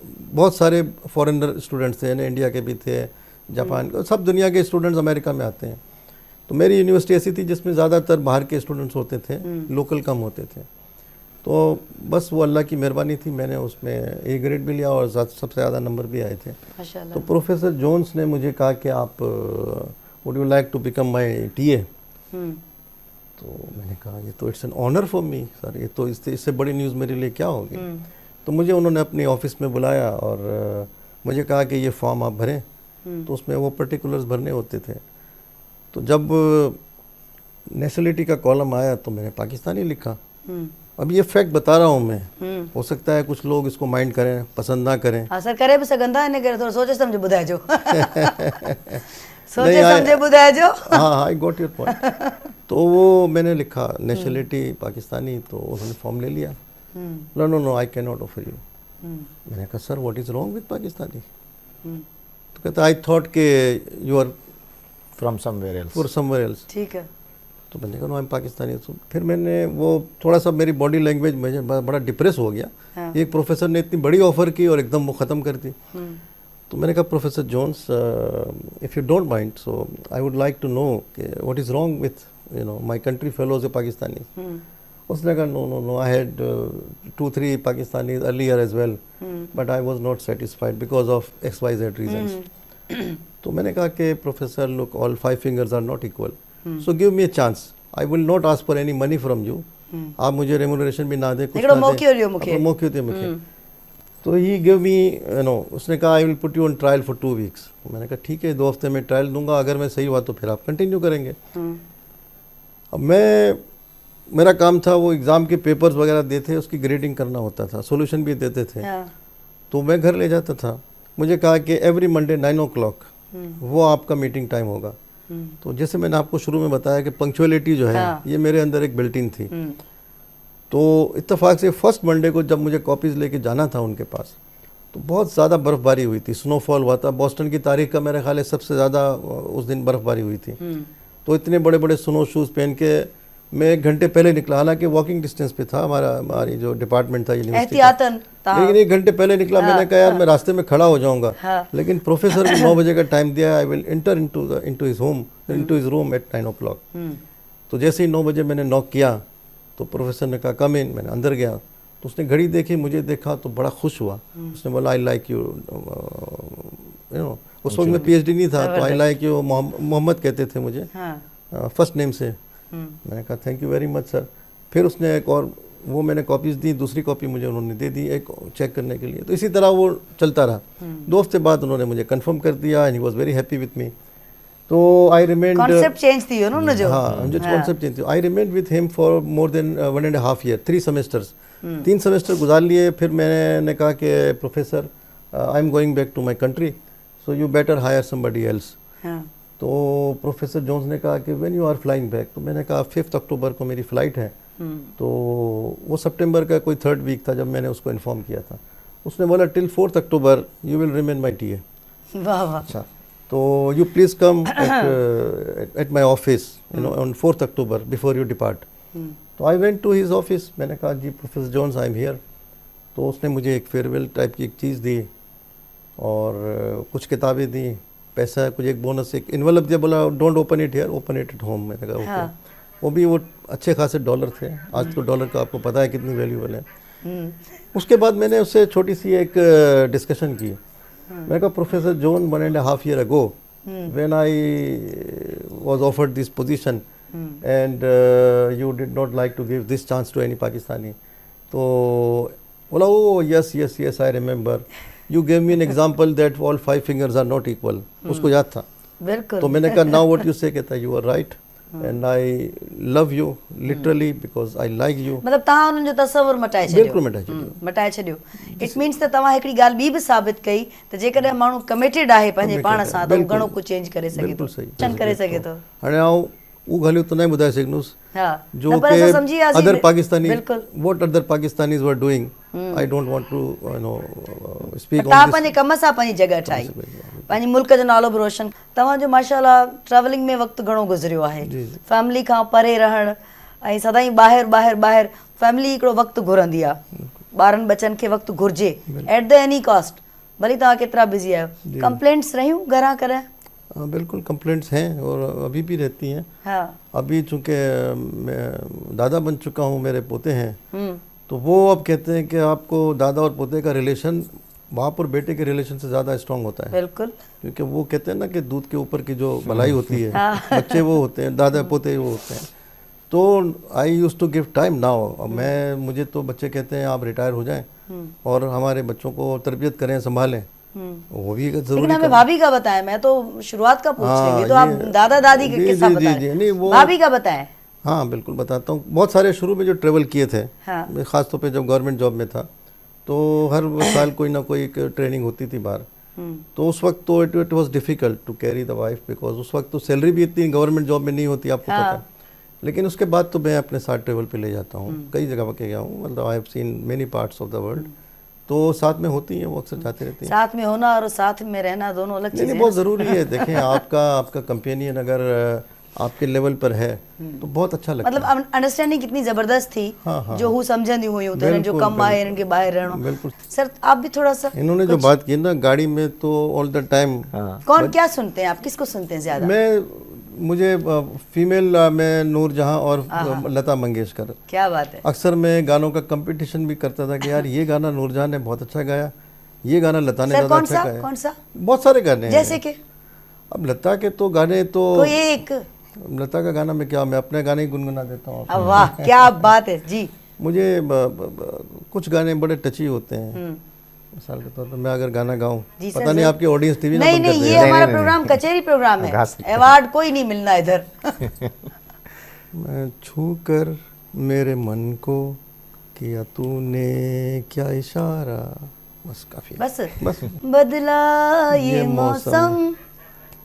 बहुत सारे फॉरेनर स्टूडेंट्स थे ना, इंडिया के भी थे, जापान, सब दुनिया के स्टूडेंट्स अमेरिका में आते हैं। तो मेरी यूनिवर्सिटी ऐसी थी जिसमें ज़्यादातर बाहर के स्टूडेंट्स होते थे, लोकल कम होते थे। तो बस वो अल्लाह की मेहरबानी थी, मैंने उसमें ए ग्रेड भी लिया और सबसे ज़्यादा नंबर भी आए थे। तो प्रोफेसर जोन्स ने मुझे कहा कि आप would you like to become my TA? तो मैंने कहा ये तो it's an honour for me sir, ये तो इससे बड़ी न्यूज़ मेरे लिए क्या होगी। तो मुझे उन्होंने अपनी ऑफिस में बुलाया और मुझे कहा कि ये फॉर्म आप भरें, तो उसमें वो पर्टिकुलर्स भरने होते थे। तो जब नेशनलिटी का कॉलम आया तो मैंने पाकिस्तानी लिखा। अब ये फैक्ट बता रहा हूँ मैं, हो सकता है कुछ लोग इसको माइंड करें, पसंद ना करें। हाँ सर, करे भी सघंदा इन करे थोड़ा सोचे समझे ॿुधाइजो। सोचे समझे ॿुधाइजो। हाँ, आई गॉट योर पॉइंट। तो वो मैंने लिखा नेशनलिटी पाकिस्तानी, तो उन्होंने फॉर्म ले लिया। No I can not offer you. मैंने कहा sir what is wrong with Pakistani? तो कहता आई थॉट के you are from somewhere else. ठीक है। तो मैंने कहा नो आई एम पाकिस्तानी। तो फिर मैंने वो थोड़ा सा मेरी बॉडी लैंग्वेज मुझे बड़ा डिप्रेस हो गया। हाँ। एक प्रोफेसर ने इतनी बड़ी ऑफर की और एकदम वो ख़त्म कर दी। तो मैंने कहा professor Jones, if you don't mind, so I would like to know what is wrong with my country fellows Pakistani. उसने कहा no I had 2-3 Pakistani earlier as well, but I was not satisfied because of XYZ reasons. तो मैंने कहा कि professor look, all 5 fingers are not equal, so give me a chance, I will not ask for any money from you. आप मुझे remuneration भी ना दे, कुछ ना दे, मौके दे मुझे। तो ही गिव मी उसने कहा I will put you on trial for 2 weeks। मैंने कहा ठीक है, 2 हफ्ते में ट्रायल दूंगा, अगर मैं सही हुआ तो फिर आप कंटिन्यू करेंगे। अब मेरा काम था वो एग्ज़ाम के पेपर्स वगैरह देते, उसकी ग्रेडिंग करना होता था, सॉल्यूशन भी देते थे। तो मैं घर ले जाता था। मुझे कहा कि एवरी मंडे 9 o'clock वो आपका मीटिंग टाइम होगा। तो जैसे मैंने आपको शुरू में बताया कि पंक्चुअलिटी जो है ये मेरे अंदर एक बिल्ट इन थी। तो इत्तेफाक से फर्स्ट मंडे को जब मुझे कॉपीज़ लेके जाना था उनके पास, तो बहुत ज़्यादा बर्फ़बारी हुई थी, स्नोफॉल हुआ था। बॉस्टन की तारीख का मेरे ख्याल है सबसे ज़्यादा उस दिन बर्फ़बारी हुई थी। तो इतने बड़े बड़े स्नो शूज़ पहन के मैं 1 घंटे पहले निकला, हालांकि वॉकिंग डिस्टेंस पे था हमारी जो डिपार्टमेंट था यूनिवर्सिटी का, लेकिन 1 घंटे पहले निकला। मैंने कहा यार मैं रास्ते में खड़ा हो जाऊंगा, लेकिन प्रोफेसर को 9 बजे का टाइम दिया, I will enter into his room at 9 o'clock। तो जैसे ही 9 बजे मैंने नॉक किया तो प्रोफेसर ने कहा कम इन। मैंने अंदर गया तो उसने घड़ी देखी, मुझे देखा तो बड़ा खुश हुआ। उसने बोला आई लाइक यू, उस वक्त में PhD नहीं था, तो आई लाइक यू, मोहम्मद कहते थे मुझे फर्स्ट नेम से। मैंने कहा thank you very much sir. फिर उसने एक और वो मैंने कॉपीज़ दी, दूसरी कॉपी मुझे उन्होंने दे दी एक चेक करने के लिए। तो इसी तरह वो चलता रहा। 2 हफ्ते बाद उन्होंने मुझे कंफर्म कर दिया and he was very happy with me. तो आई रिमेंड कॉन्सेप्ट चेंज थी हो न जो। हाँ, जो कॉन्सेप्ट चेंज थी। I remained with him for more than 1.5 ईयर, 3 सेमेस्टर्स। 3 सेमेस्टर गुजार लिए। फिर मैंने कहा कि professor I am going back to my country, so you better hire somebody else. तो प्रोफेसर जोन्स ने कहा कि when you are flying back, तो मैंने कहा 5 अक्टूबर को मेरी फ़्लाइट है। तो वो सितंबर का कोई 3rd वीक था जब मैंने उसको इन्फॉर्म किया था। उसने बोला till 4th October you will remain my TA. वाह वाह। अच्छा, तो you please come at my office you know on 4th October before you depart. तो I went to his office. मैंने कहा जी professor Jones I am here. तो उसने मुझे एक फेयरवेल टाइप की एक चीज़ दी और कुछ किताबें दी, पैसा, कुछ एक बोनस, एक इन्वेलप दिया। बोला don't open it here, open it at home. मैंने कहा ओके। वो भी वो अच्छे खासे डॉलर थे। आज तो डॉलर का आपको पता है कितनी वैल्यूबल है। उसके बाद मैंने उससे छोटी सी एक डिस्कशन की। मैंने कहा professor Jones 1.5 year ago when I was offered this position and you did not like to give this chance to any Pakistani. तो बोला oh yes yes yes I remember you gave me an example that all 5 fingers are not equal. उसको याद था। बिल्कुल। तो मैंने कहा now what you say, कहता you are right and I love you literally because I like you. मतलब तव्हां उन्हनि जो तसवुर मटाए छॾियो। बिल्कुलु मटाए छॾियो। मटाए छॾियो। इट मीन्स त तव्हां हिकिड़ी ॻाल्हि ॿी बि साबित कई त जेकॾहिं माण्हू कमिटेड आहे पंहिंजे पाण सां त हू घणो कुझु चेंज करे सघे थो, करे सघे थो। हाणे आउं उहो ॻाल्हियूं त न ॿुधाए सघंदुसि जो पर असां सम्झी वियासीं। अदर पाकिस्तानी बिल्कुल। What other Pakistanis were doing I don't want to you know speak तव्हां पंहिंजे कम सां पंहिंजी जॻह ठाही, पंहिंजे मुल्क जो नालो बि रोशन। तव्हांजो माशाअल्लाह ट्रेवलिंग में वक़्तु घणो गुज़रियो आहे, फैमिली खां परे रहणु ऐं सदाईं ॿाहिरि फैमिली हिकिड़ो वक़्तु घुरंदी आहे। ॿारनि बचनि खे वक़्तु घुरिजे एट द एनी कॉस्ट, भली तव्हां केतिरा बिज़ी आहियो। कंप्लेंट्स रहियूं घरां कॾहिं? बिल्कुल कंप्लेंट्स हैं और अभी भी रहती हैं। हाँ। अभी चूँकि मैं दादा बन चुका हूँ, मेरे पोते हैं, तो वो अब कहते हैं कि आपको दादा और पोते का रिलेशन बाप और बेटे के रिलेशन से ज़्यादा स्ट्रांग होता है। बिल्कुल। क्योंकि वो कहते हैं ना कि दूध के ऊपर की जो मलाई होती है बच्चे वो होते हैं, दादा पोते वो होते हैं। तो I use to give time now. अब मुझे तो बच्चे कहते हैं आप रिटायर हो जाएं और हमारे बच्चों को तरबियत करें, संभालें, वो भी जरूरी। लेकिन हमें भाभी का बताएं, मैं तो शुरुआत का पूछ रही थी, तो आप दादा दादी के किस्सा बताएं, भाभी का बताएं। हाँ बिल्कुल बताता हूँ। बहुत सारे शुरू में जो ट्रेवल किए थे, ख़ास तौर पे जब गवर्नमेंट जॉब में था, तो हर साल कोई ना कोई एक ट्रेनिंग होती थी बाहर। तो उस वक्त तो it was difficult to carry the wife, because उस वक्त तो सैलरी भी इतनी गवर्नमेंट जॉब में नहीं होती, आपको पता है। लेकिन उसके बाद तो मैं अपने साथ ट्रेवल पे ले जाता हूँ, कई जगह पे गया हूँ, मतलब I have seen many parts of the world. तो साथ में होती हैं, वो अक्सर जाते रहती हैं। साथ में होना और साथ में रहना दोनों अलग चीज़ें हैं। बहुत ज़रूरी है। देखें आपका कंपेनियन अगर आपके लेवल पर है तो बहुत अच्छा लगता है। मतलब अंडरस्टैंडिंग कितनी ज़बरदस्त थी। जो हूँ समझंदी हुई तो जो कम आए इनके बाहर रहना। बिल्कुल सर, आप भी थोड़ा सा। इन्होंने जो बात की ना गाड़ी में, तो ऑल द टाइम कौन क्या सुनते हैं आप, किसको सुनते हैं ज़्यादा? मुझे फीमेल में नूरजहां और लता मंगेशकर। क्या बात है। अक्सर मैं गानों का कंपटीशन भी करता था कि यार ये गाना नूरजहां ने बहुत अच्छा गाया, ये गाना लता ने ज़्यादा अच्छा गाया। कौन सा? बहुत सारे गाने हैं। जैसे कि अब लता के तो गाने तो कोई एक लता का गाना मैं अपने गाने ही गुनगुना देता हूँ। वाह क्या बात है जी। मुझे कुछ गाने बड़े टची होते हैं। मिसाल के तौर पर मैं अगर गाना गाऊं, पता नहीं आपकी ऑडियंस टीवी ना बंद कर दे। ये हमारा प्रोग्राम कचेरी प्रोग्राम है, अवार्ड कोई नहीं मिलना इधर। मैं छू कर मेरे मन को किया तूने क्या इशारा, बस काफी। बस बदला ये मौसम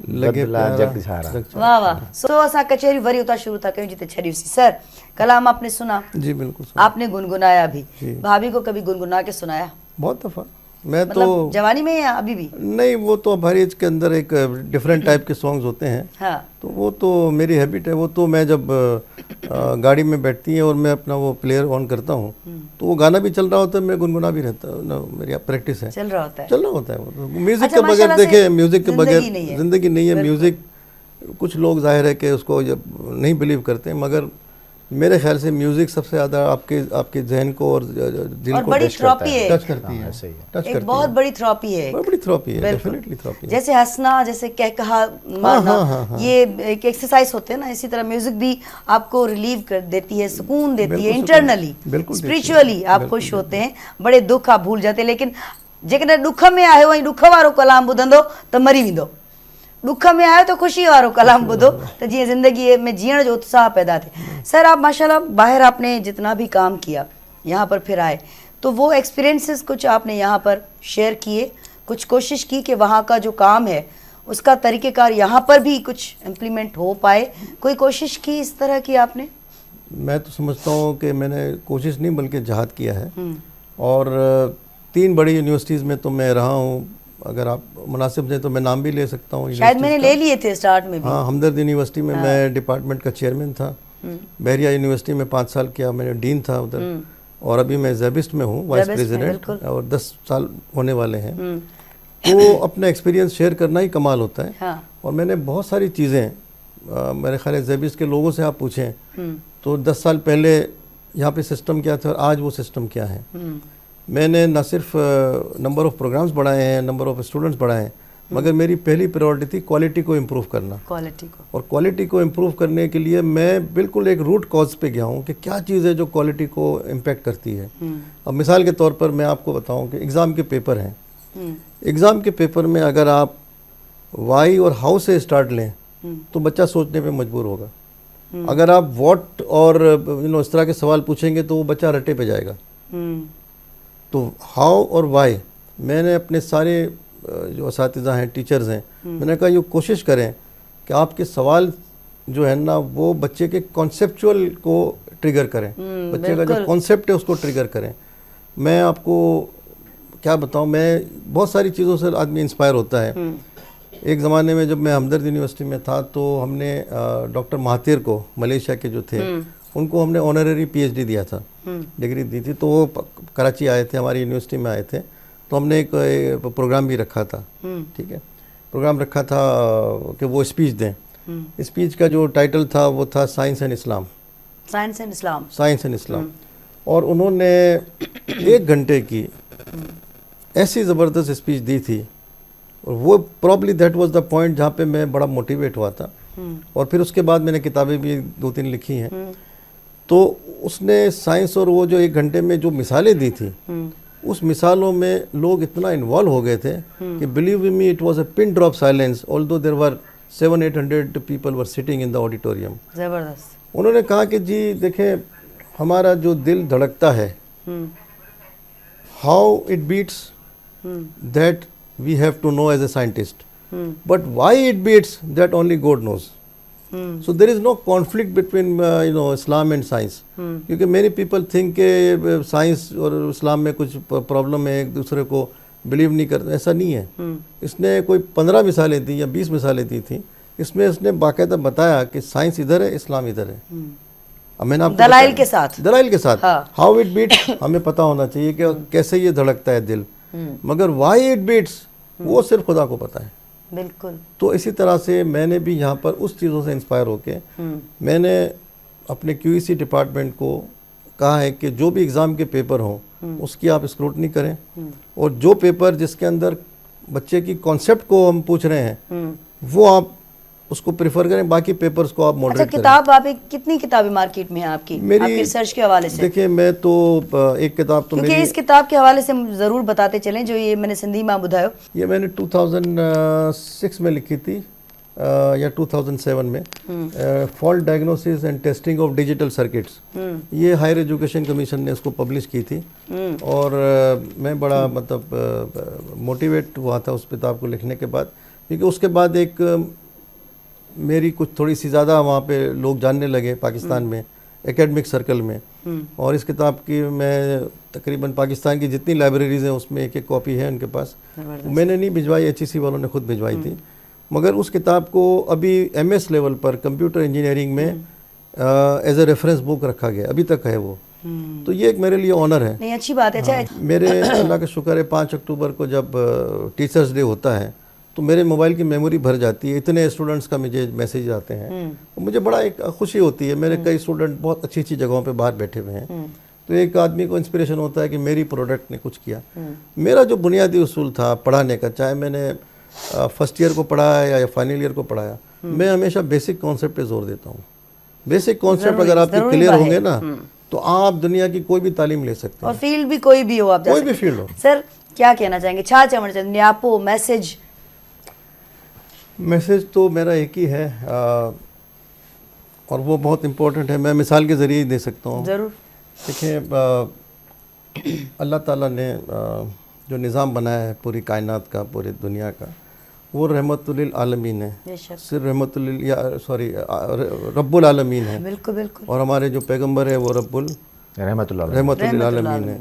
लगे वाह वाह। सो असां कचेरी वरी उतां शुरू था कयूं जिते छॾियोसीं। सर कलाम आपने सुना? जी बिल्कुल। आपने गुनगुनाया भी, भाभी को कभी गुनगुना के सुनाया? बहुत दफ़ा। मैं मतलब तो जवानी में या अभी भी? नहीं, वो तो अब हर एज के अंदर एक डिफरेंट टाइप के सॉन्ग्स होते हैं। हाँ। तो वो तो मेरी हैबिट है। वो तो मैं जब गाड़ी में बैठती है और मैं अपना वो प्लेयर ऑन करता हूँ, तो वो गाना भी चल रहा होता है, मैं गुनगुना भी रहता हूँ। मेरी प्रैक्टिस है, चल रहा होता है। वो म्यूजिक के बगैर, देखे म्यूजिक के बगैर जिंदगी नहीं है। म्यूजिक कुछ लोग जाहिर है कि उसको नहीं बिलीव करते हैं, मगर मेरे ख्याल से म्यूजिक सबसे ज़्यादा आपके जहन को और दिल और को बड़ी टच करता थेरेपी है। है, टच करती है, ऐसे ही है। टच एक करती बहुत है। बड़ी थेरेपी है। बहुत बड़ी थेरेपी है, बिल्कुल। डेफिनेटली थेरेपी है। जैसे हंसना, जैसे कह कहा मारना, हाँ। ये एक एक्सरसाइज होते हैं ना, इसी तरह म्यूजिक भी आपको रिलीव कर देती है, सुकून देती है बिल्कुल सुकून, इंटरनली, बिल्कुल देती है, स्पिरिचुअली आप बिल्कुल खुश होते हैं, बड़े दुख आप भूल जाते हैं। लेकिन जेकॾहिं दुख में आहियो ऐं दुख वारो कलाम ॿुधंदो त मरी वेंदो, दुख में आयो तो खुशी वारो कलाम ॿुधो त जीअं ज़िंदगी में जीअण जो उत्साह पैदा थिए। सर आप माशाल्लाह बाहर आपने जितना भी काम किया, यहाँ पर फिर आए, तो वो एक्सपीरियंसेस कुछ आपने यहाँ पर शेयर किए, कुछ कोशिश की कि वहाँ का जो काम है उसका तरीक़ेकार यहाँ पर भी कुछ इम्प्लीमेंट हो पाए, कोई कोशिश की इस तरह की आपने? मैं तो समझता हूँ कि मैंने कोशिश नहीं बल्कि जहाद किया है। और 3 बड़ी यूनिवर्सिटीज़ में तो मैं रहा हूँ, अगर आप मुनासिब दें तो मैं नाम भी ले सकता हूँ। शायद मैंने ले लिए थे स्टार्ट में भी। हाँ, हमदर्द यूनिवर्सिटी में मैं डिपार्टमेंट का चेयरमैन था। बहरिया यूनिवर्सिटी में 5 साल किया, मैंने डीन था उधर। और अभी मैं ज़ेबिस्ट में हूँ, वाइस प्रेसिडेंट, और 10 साल होने वाले हैं। तो अपना एक्सपीरियंस शेयर करना ही कमाल होता है। हाँ। और मैंने बहुत सारी चीज़ें, मेरे ख्याल है ज़ेबिस्ट के लोगों से आप पूछें तो 10 साल पहले यहाँ पे सिस्टम क्या था और आज वो सिस्टम क्या है। मैंने न सिर्फ नंबर ऑफ़ प्रोग्राम्स बढ़ाए हैं, नंबर ऑफ़ स्टूडेंट्स बढ़ाए हैं, मगर मेरी पहली प्रायोरिटी थी क्वालिटी को इम्प्रूव करना। क्वालिटी को, और क्वालिटी को इम्प्रूव करने के लिए मैं बिल्कुल एक रूट कॉज पे गया हूँ कि क्या चीज़ है जो क्वालिटी को इम्पेक्ट करती है। अब मिसाल के तौर पर मैं आपको बताऊँ कि एग्ज़ाम के पेपर हैं, एग्ज़ाम के पेपर में अगर आप वाई और हाउ से स्टार्ट लें तो बच्चा सोचने पे मजबूर होगा। अगर आप व्हाट और इस तरह के सवाल पूछेंगे तो वो बच्चा रट्टे पे जाएगा। तो हाउ और वाई मैंने अपने सारे जो असातिज़ा हैं, टीचर्स हैं, मैंने कहा ये कोशिश करें कि आपके सवाल जो है ना वो बच्चे के कॉन्सेप्चुअल को ट्रिगर करें, बच्चे का जो कॉन्सेप्ट है उसको ट्रिगर करें। मैं आपको क्या बताऊं, मैं बहुत सारी चीज़ों से आदमी इंस्पायर होता है। एक ज़माने में जब मैं हमदर्द यूनिवर्सिटी में था तो हमने डॉक्टर महातिर को, मलेशिया के जो थे, उनको हमने ऑनररी पीएचडी दिया था, डिग्री दी थी। तो वो कराची आए थे, हमारी यूनिवर्सिटी में आए थे, तो हमने एक प्रोग्राम भी रखा था। ठीक है, प्रोग्राम रखा था कि वो स्पीच दें। स्पीच का जो टाइटल था वो था science and Islam. Science and Islam, science and Islam. और उन्होंने 1 घंटे की ऐसी ज़बरदस्त स्पीच दी थी, और वो probably that was the point जहाँ पे मैं बड़ा मोटिवेट हुआ था। और फिर उसके बाद मैंने किताबें भी 2-3 लिखी हैं। तो उसने साइंस और वो जो 1 घंटे में जो मिसालें दी थी, उस मिसालों में लोग इतना इन्वॉल्व हो गए थे कि believe me it was a pin drop silence although there were 700-800 people were sitting in the auditorium. जबरदस्त। उन्होंने कहा कि जी देखें, हमारा जो दिल धड़कता है, how it beats that we have to know as a scientist, but why it beats that only God knows. So there is no conflict between Islam and science, क्योंकि many people think कि science और इस्लाम में कुछ problem है, एक दूसरे को believe नहीं करते, ऐसा नहीं है। इसने कोई 15 मिसालें दी या 20 मिसालें दी थी, इसमें इसने बाकायदा बताया कि साइंस इधर है, इस्लाम इधर है। अब मैंने आपको दलाइल के साथ, दलाइल के साथ हाउ इट बीट्स हमें पता होना चाहिए कि कैसे ये धड़कता है दिल, मगर वाई इट बीट्स वो सिर्फ खुदा को पता है। बिल्कुल। तो इसी तरह से मैंने भी यहाँ पर उस चीज़ों से इंस्पायर होके मैंने अपने क्यूईसी डिपार्टमेंट को कहा है कि जो भी एग्ज़ाम के पेपर हों उसकी आप स्क्रूटनी करें, और जो पेपर जिसके अंदर बच्चे की कॉन्सेप्ट को हम पूछ रहे हैं वो आप उसको प्रेफर करें, बाकी पेपर्स को आप मॉडरेट करें। किताब आप कितनी किताबें मार्केट में हैं आपकी, आपकी रिसर्च के हवाले से? देखिए, मैं तो एक किताब तो क्योंकि इस किताब के हवाले से ज़रूर बताते चलें, जो ये मैंने सिंधी मां बुधायो, ये मैंने 2006 में लिखी थी या 2007 में, fault diagnosis and testing of digital circuits. ये हायर एजुकेशन कमीशन ने इसको पब्लिश की थी, और मैं बड़ा मतलब मोटिवेट हुआ था उस किताब को लिखने के बाद, क्योंकि उसके बाद एक मेरी कुछ थोड़ी सी ज़्यादा वहाँ पे लोग जानने लगे पाकिस्तान में, एकेडमिक सर्कल में। और इस किताब की मैं तकरीबन पाकिस्तान की जितनी लाइब्रेरीज़ हैं उसमें एक कॉपी है उनके पास। मैंने नहीं भिजवाई, HEC वालों ने खुद भिजवाई थी। मगर उस किताब को अभी MS लेवल पर कंप्यूटर इंजीनियरिंग में एज ए रेफरेंस बुक रखा गया, अभी तक है वो। तो ये एक मेरे लिए ऑनर है। नहीं, अच्छी बात है। मेरे अल्लाह का शुक्र है, 5 अक्टूबर को जब टीचर्स डे होता है तो मेरे मोबाइल की मेमोरी भर जाती है, इतने स्टूडेंट्स का मुझे मैसेज आते हैं, तो मुझे बड़ा एक खुशी होती है। मेरे कई स्टूडेंट बहुत अच्छी अच्छी जगहों पे बाहर बैठे हुए हैं, तो एक आदमी को इंस्पिरेशन होता है कि मेरी प्रोडक्ट ने कुछ किया। मेरा जो बुनियादी उसूल था पढ़ाने का, चाहे मैंने फर्स्ट ईयर को पढ़ाया या फाइनल ईयर को पढ़ाया, मैं हमेशा बेसिक कॉन्सेप्ट पे जोर देता हूँ। बेसिक कॉन्सेप्ट अगर आपके क्लियर होंगे ना, तो आप दुनिया की कोई भी तालीम ले सकते हैं, और फील्ड भी कोई भी हो, आप कोई भी फील्ड हो। सर क्या कहना चाहेंगे, छा चवण चाहिए आपको मैसेज? मैसेज तो मेरा एक ही है, और वो बहुत इम्पोर्टेंट है, मैं मिसाल के ज़रिए ही दे सकता हूँ। ज़रूर। देखिए, अल्लाह ताला ने जो निज़ाम बनाया है पूरी कायनात का, पूरी दुनिया का, वो रहमतुल आलमीन है, सिर्फ रहमतुल रब्बुल आलमीन है। बिल्कुल बिल्कुल। और हमारे जो पैगंबर है वो रहमतुल आलमीन है।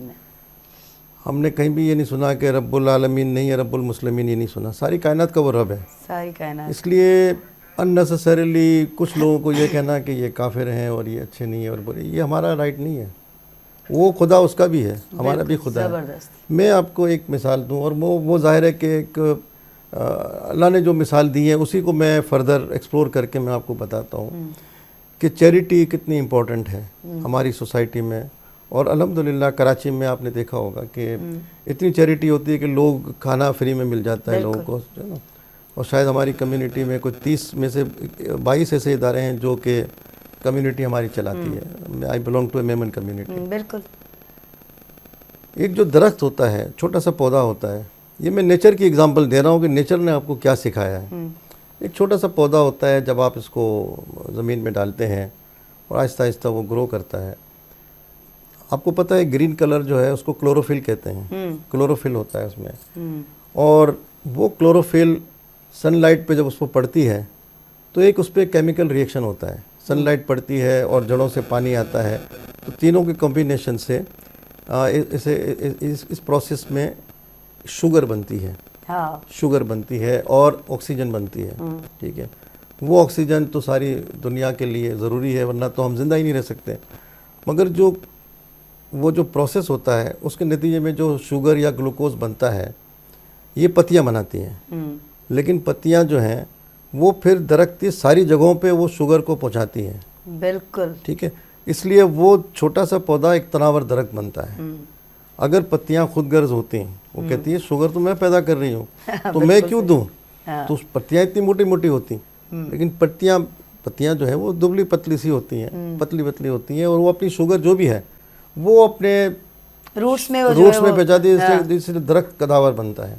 हमने कहीं भी ये नहीं सुना कि रब्बुल आलमीन नहीं है, रब्बुल मुस्लिमीन, ये नहीं सुना। सारी कायनात का वो रब है, सारी कायनात। इसलिए अननेसेसरीली कुछ लोगों को ये कहना कि ये काफिर हैं और ये अच्छे नहीं है और बुरे, ये हमारा राइट नहीं है। वो खुदा उसका भी है, हमारा भी खुदा है। मैं आपको एक मिसाल दूं, और वो जाहिर है कि एक अल्लाह ने जो मिसाल दी है उसी को मैं फर्दर एक्सप्लोर करके मैं आपको बताता हूँ कि चैरिटी कितनी इम्पोर्टेंट है हमारी सोसाइटी में। और अल्हम्दुलिल्लाह कराची में आपने देखा होगा कि इतनी चैरिटी होती है कि लोग खाना फ्री में मिल जाता है लोगों को, है ना। और शायद हमारी कम्युनिटी में कुछ 30 में से 22 ऐसे इदारे हैं जो कि कम्युनिटी हमारी चलाती है। I belong to a Memon community. बिल्कुल। एक जो दरख्त होता है, छोटा सा पौधा होता है, ये मैं नेचर की एग्जांपल दे रहा हूँ कि नेचर ने आपको क्या सिखाया है। एक छोटा सा पौधा होता है, जब आप इसको ज़मीन में डालते हैं और आहिस्ता आहिस्ता वो ग्रो करता है। आपको पता है ग्रीन कलर जो है उसको क्लोरोफिल कहते हैं, क्लोरोफिल होता है उसमें। और वो क्लोरोफिल सनलाइट पे जब उसको पड़ती है तो एक उस पर केमिकल रिएक्शन होता है। सनलाइट पड़ती है और जड़ों से पानी आता है, तो तीनों के कॉम्बिनेशन से इस प्रोसेस में शुगर बनती है। हाँ। शुगर बनती है और ऑक्सीजन बनती है, ठीक है। वो ऑक्सीजन तो सारी दुनिया के लिए ज़रूरी है, वरना तो हम जिंदा ही नहीं रह सकते। मगर वो जो प्रोसेस होता है उसके नतीजे में जो शुगर या ग्लूकोज बनता है, ये पत्तियां बनाती हैं। लेकिन पत्तियां जो हैं वो फिर दरख्त की सारी जगहों पे वो शुगर को पहुंचाती हैं। बिल्कुल, ठीक है। इसलिए वो छोटा सा पौधा एक तनावर दरख्त बनता है। अगर पत्तियां खुद गर्ज होती हैं, वो कहती है शुगर तो मैं पैदा कर रही हूँ तो मैं क्यों दूँ। तो पत्तियां इतनी मोटी मोटी होती, लेकिन पत्तियां जो है वो दुबली पतली सी होती हैं, पतली पतली होती हैं, और वो अपनी शुगर जो भी है वो अपने रूट्स में पहुंचाती है, जिससे दरख्त कदावर बनता है।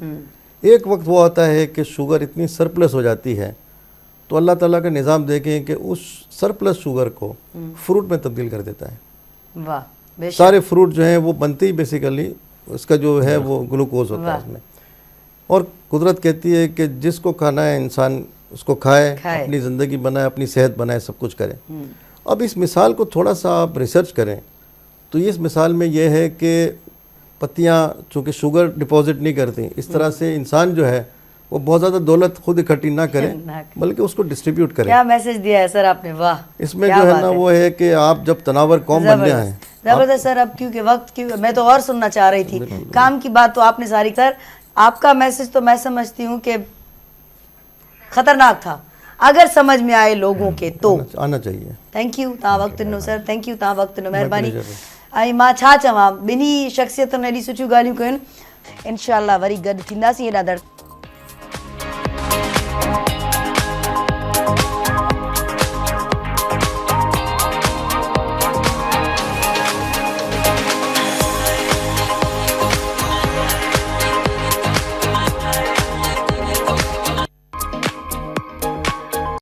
एक वक्त वो आता है कि शुगर इतनी सरप्लस हो जाती है, तो अल्लाह ताला का निज़ाम देखें कि उस सरप्लस शुगर को फ्रूट में तब्दील कर देता है। वाह। सारे फ्रूट जो हैं वो बनते ही बेसिकली उसका जो है वो ग्लूकोज होता है उसमें। और कुदरत कहती है कि जिसको खाना है इंसान उसको खाए, अपनी ज़िंदगी बनाए, अपनी सेहत बनाए, सब कुछ करे। अब इस मिसाल को थोड़ा सा आप रिसर्च करें तो इस मिसाल में यह है कि पत्तियां चूँकि शुगर डिपॉजिट नहीं करती, इस तरह से इंसान जो है वो बहुत ज़्यादा दौलत खुद इकट्ठी ना करे, बल्कि उसको डिस्ट्रीब्यूट करे। क्या मैसेज दिया है सर आपने, वाह। इसमें जो है ना वो है कि आप जब तनावर कौम बनने आए। ज़बरदस्त सर। अब क्योंकि वक्त मैं तो और सुनना चाह रही थी, काम की बात तो आपने सारी। सर आपका मैसेज तो मैं समझती हूँ कि खतरनाक था, अगर समझ में आए लोगों के तो आना चाहिए। थैंक यू तव्हां वक्त ॾिनो सर, थैंक यू तव्हां वक्त ॾिनो, महिरबानी। ऐं मां छा चवां, ॿिन्ही शख़्सियतुनि एॾी सुठियूं ॻाल्हियूं कयूं। इंशाअल्लाह वरी गॾु थींदासीं। एॾा